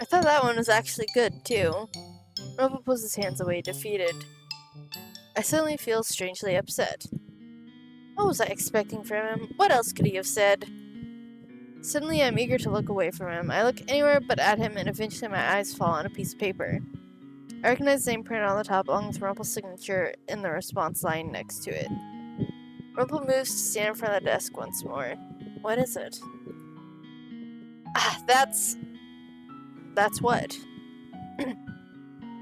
I thought that one was actually good, too. Rumpel pulls his hands away, defeated. I suddenly feel strangely upset. What was I expecting from him? What else could he have said? Suddenly, I'm eager to look away from him. I look anywhere but at him, and eventually my eyes fall on a piece of paper. I recognize the name printed on the top, along with Rumpel's signature in the response line next to it. Rumpel moves to stand in front of the desk once more. What is it? Ah, that's what?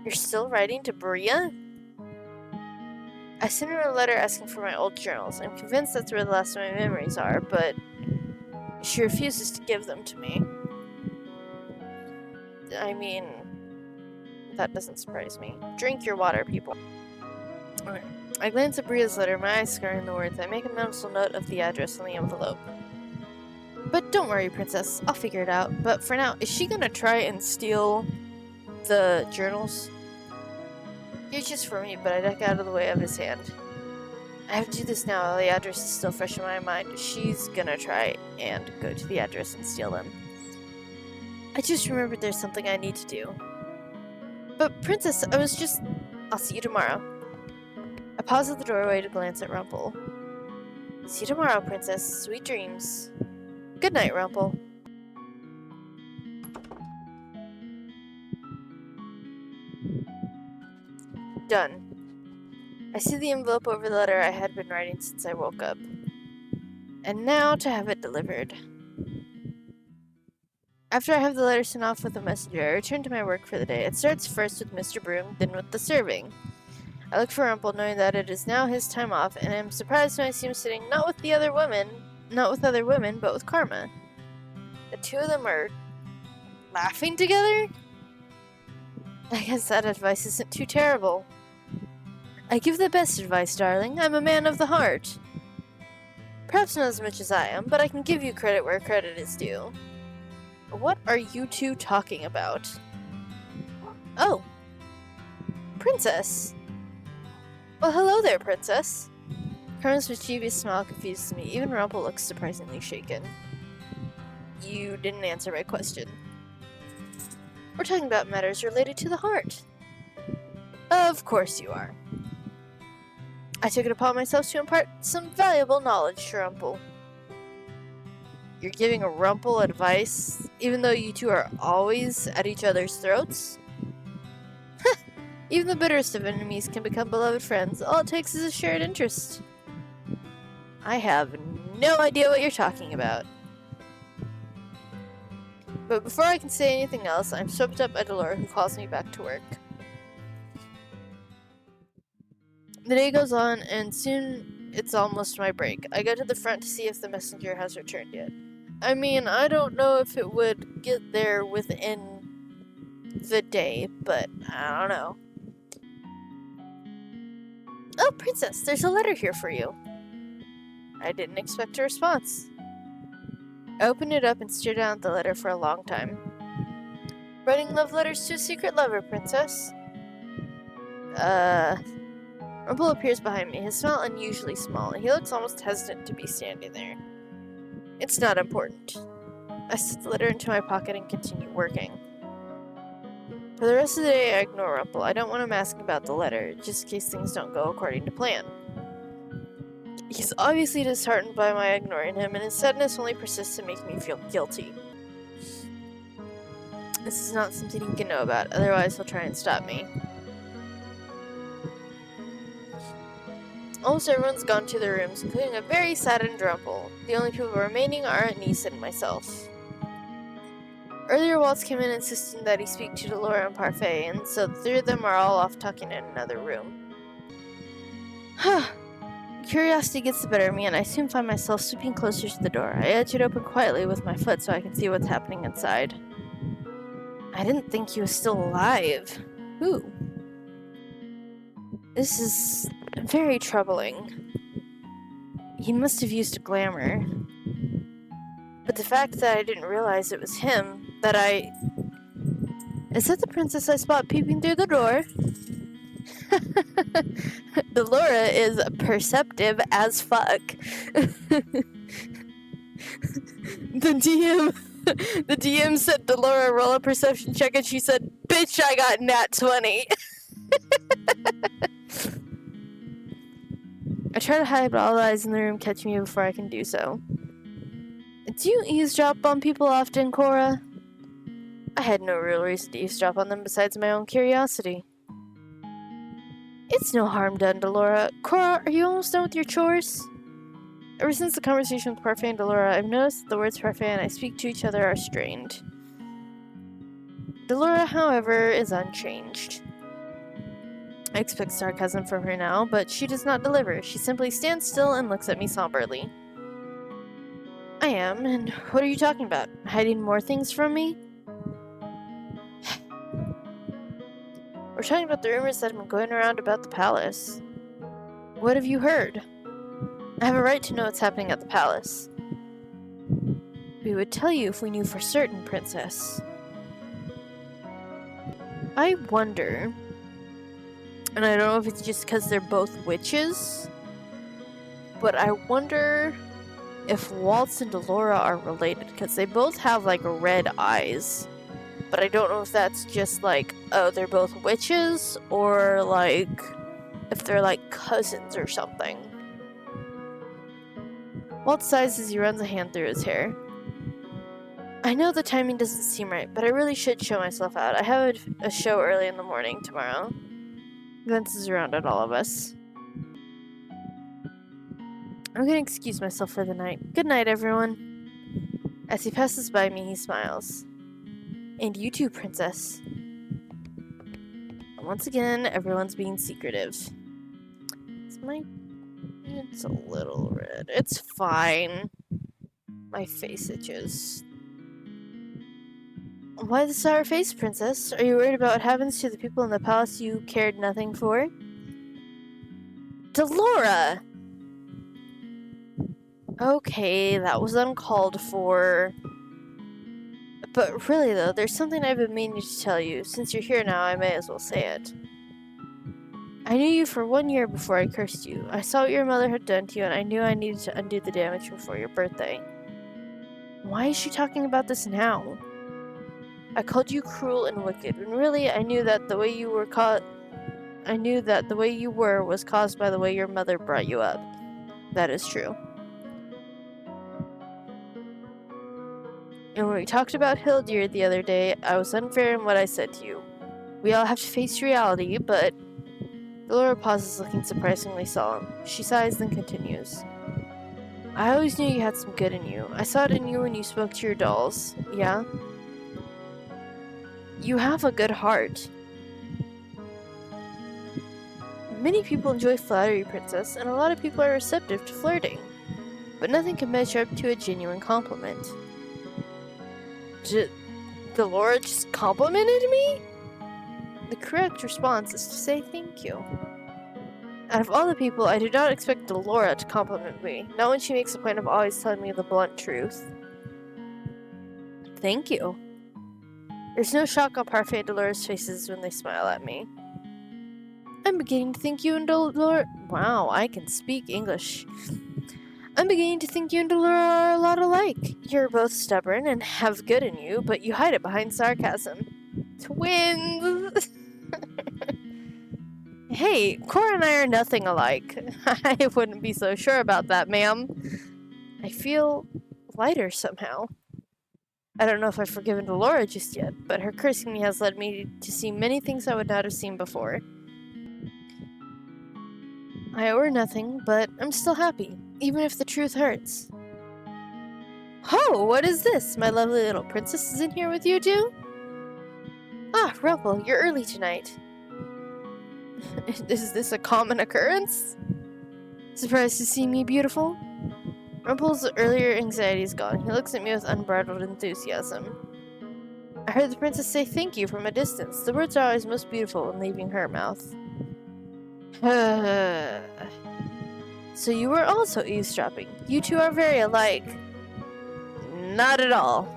You're still writing to Berea? I sent her a letter asking for my old journals. I'm convinced that's where the last of my memories are, but she refuses to give them to me. I mean, that doesn't surprise me. Drink your water, people. Okay. I glance at Bria's letter, my eyes scanning the words. I make a mental note of the address on the envelope. But don't worry, Princess. I'll figure it out. But for now, is she gonna try and steal the journals? He reaches for me, but I duck out of the way of his hand. I have to do this now while the address is still fresh in my mind. She's gonna try and go to the address and steal them. I just remembered there's something I need to do. But Princess, I'll see you tomorrow. I pause at the doorway to glance at Rumpel. See you tomorrow, Princess. Sweet dreams. Good night, Rumpel. Done. I see the envelope over the letter I had been writing since I woke up. And now to have it delivered. After I have the letter sent off with a messenger, I return to my work for the day. It starts first with Mr. Broom, then with the serving. I look for Rumpel, knowing that it is now his time off, and am surprised when I see him sitting not with other women, but with Karma. The two of them are laughing together? I guess that advice isn't too terrible. I give the best advice, darling. I'm a man of the heart. Perhaps not as much as I am, but I can give you credit where credit is due. What are you two talking about? Oh. Princess. Well, hello there, Princess. Karma's mischievous smile confuses me. Even Rumpel looks surprisingly shaken. You didn't answer my question. We're talking about matters related to the heart. Of course you are. I took it upon myself to impart some valuable knowledge to Rumpel. You're giving a Rumpel advice, even though you two are always at each other's throats? Even the bitterest of enemies can become beloved friends. All it takes is a shared interest. I have no idea what you're talking about. But before I can say anything else, I'm swept up by Delora, who calls me back to work. The day goes on, and soon it's almost my break. I go to the front to see if the messenger has returned yet. I mean, I don't know if it would get there within the day, but I don't know. Oh, Princess, there's a letter here for you. I didn't expect a response. I opened it up and stared down at the letter for a long time. Writing love letters to a secret lover, Princess? Rumpel appears behind me, his smile unusually small, and he looks almost hesitant to be standing there. It's not important. I slip the letter into my pocket and continue working. For the rest of the day, I ignore Rumpel. I don't want him asking about the letter, just in case things don't go according to plan. He's obviously disheartened by my ignoring him, and his sadness only persists to make me feel guilty. This is not something he can know about, otherwise he'll try and stop me. Almost everyone's gone to their rooms, including a very saddened Rumpel. The only people remaining are Anise and myself. Earlier, Waltz came in insisting that he speak to Delora and Parfait, and so the three of them are all off talking in another room. Curiosity gets the better of me, and I soon find myself sweeping closer to the door. I edge it open quietly with my foot so I can see what's happening inside. I didn't think he was still alive. Who? This is very troubling. He must have used a glamour. But the fact that I didn't realize it was him, Is that the princess I spot peeping through the door? Delora is perceptive as fuck. The DM said Delora roll a perception check and she said, "Bitch, I got nat 20." I try to hide, but all the eyes in the room catch me before I can do so. Do you eavesdrop on people often, Cora? I had no real reason to eavesdrop on them besides my own curiosity. It's no harm done, Delora. Cora, are you almost done with your chores? Ever since the conversation with Parfait and Delora, I've noticed that the words Parfait and I speak to each other are strained. Delora, however, is unchanged. I expect sarcasm from her now, but she does not deliver. She simply stands still and looks at me somberly. I am, and what are you talking about? Hiding more things from me? We're talking about the rumors that have been going around about the palace. What have you heard? I have a right to know what's happening at the palace. We would tell you if we knew for certain, Princess. I wonder, and I don't know if it's just because they're both witches, but I wonder if Waltz and Delora are related, because they both have, like, red eyes. But I don't know if that's just, like, oh, they're both witches, or, like, if they're, like, cousins or something. Waltz sighs as he runs a hand through his hair. I know the timing doesn't seem right, but I really should show myself out. I have a show early in the morning tomorrow. Glances around at all of us. I'm gonna excuse myself for the night. Good night, everyone. As he passes by me, he smiles. And you too, Princess. Once again, everyone's being secretive. It's a little red. It's fine. My face itches. Why the sour face, Princess? Are you worried about what happens to the people in the palace you cared nothing for? Delora! Okay, that was uncalled for. But really though, there's something I've been meaning to tell you. Since you're here now, I may as well say it. I knew you for 1 year before I cursed you. I saw what your mother had done to you, and I knew I needed to undo the damage before your birthday. Why is she talking about this now? I called you cruel and wicked, when really I knew that the way you were was caused by the way your mother brought you up. That is true. And when we talked about Hildyr the other day, I was unfair in what I said to you. We all have to face reality, but... Delora pauses, looking surprisingly solemn. She sighs, then continues. I always knew you had some good in you. I saw it in you when you spoke to your dolls. Yeah? You have a good heart. Many people enjoy flattery, Princess, and a lot of people are receptive to flirting. But nothing can measure up to a genuine compliment. Delora just complimented me? The correct response is to say thank you. Out of all the people, I do not expect Delora to compliment me, not when she makes a point of always telling me the blunt truth. Thank you. There's no shock on Parfait and Delora's faces when they smile at me. I'm beginning to think you and Delora... Wow, I can speak English. I'm beginning to think you and Delora are a lot alike. You're both stubborn and have good in you, but you hide it behind sarcasm. Twins! Hey, Cora and I are nothing alike. I wouldn't be so sure about that, ma'am. I feel lighter somehow. I don't know if I've forgiven Delora just yet, but her cursing me has led me to see many things I would not have seen before. I owe her nothing, but I'm still happy, even if the truth hurts. Oh, what is this? My lovely little princess is in here with you too? Ah, Rumpel, you're early tonight. Is this a common occurrence? Surprised to see me, beautiful? Rumpel's earlier anxiety is gone. He looks at me with unbridled enthusiasm. I heard the princess say thank you from a distance. The words are always most beautiful when leaving her mouth. So you were also eavesdropping. You two are very alike. Not at all.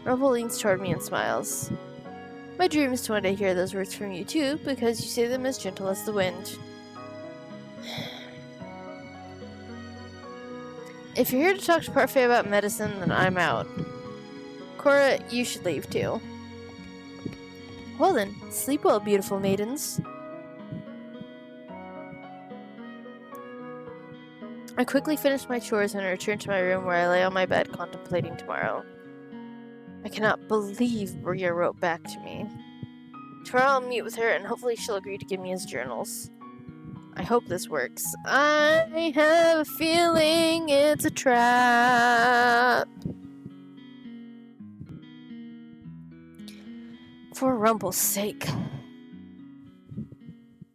Rumpel leans toward me and smiles. My dream is to one day hear those words from you too, because you say them as gentle as the wind. If you're here to talk to Parfait about medicine, then I'm out. Cora, you should leave too. Well then, sleep well, beautiful maidens. I quickly finish my chores and return to my room where I lay on my bed contemplating tomorrow. I cannot believe Maria wrote back to me. Tomorrow I'll meet with her and hopefully she'll agree to give me his journals. I hope this works. I have a feeling it's a trap. For Rumpel's sake.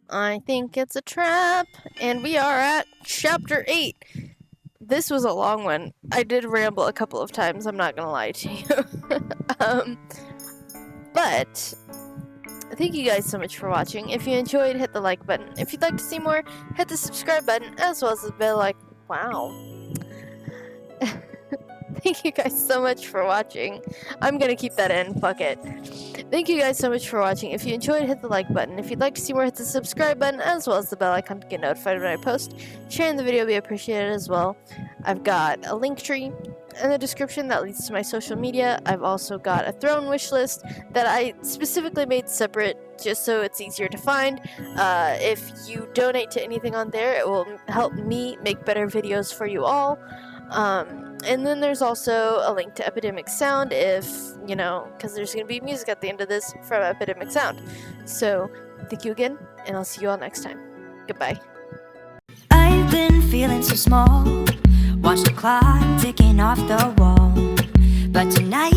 I think it's a trap. And we are at chapter 8. This was a long one. I did ramble a couple of times, I'm not gonna lie to you. But thank you guys so much for watching. If you enjoyed, hit the like button. If you'd like to see more, hit the subscribe button as well as the bell icon. Wow. Thank you guys so much for watching. I'm gonna keep that in, fuck it. Thank you guys so much for watching. If you enjoyed, hit the like button. If you'd like to see more, hit the subscribe button as well as the bell icon to get notified when I post. Sharing the video will be appreciated as well. I've got a link tree in the description that leads to my social media. I've also got a throne wish list that I specifically made separate just so it's easier to find. If you donate to anything on there, it will help me make better videos for you all. And then there's also a link to Epidemic Sound if, you know, because there's going to be music at the end of this from Epidemic Sound. So, thank you again, and I'll see you all next time. Goodbye. I've been feeling so small. Watch the clock ticking off the wall. But tonight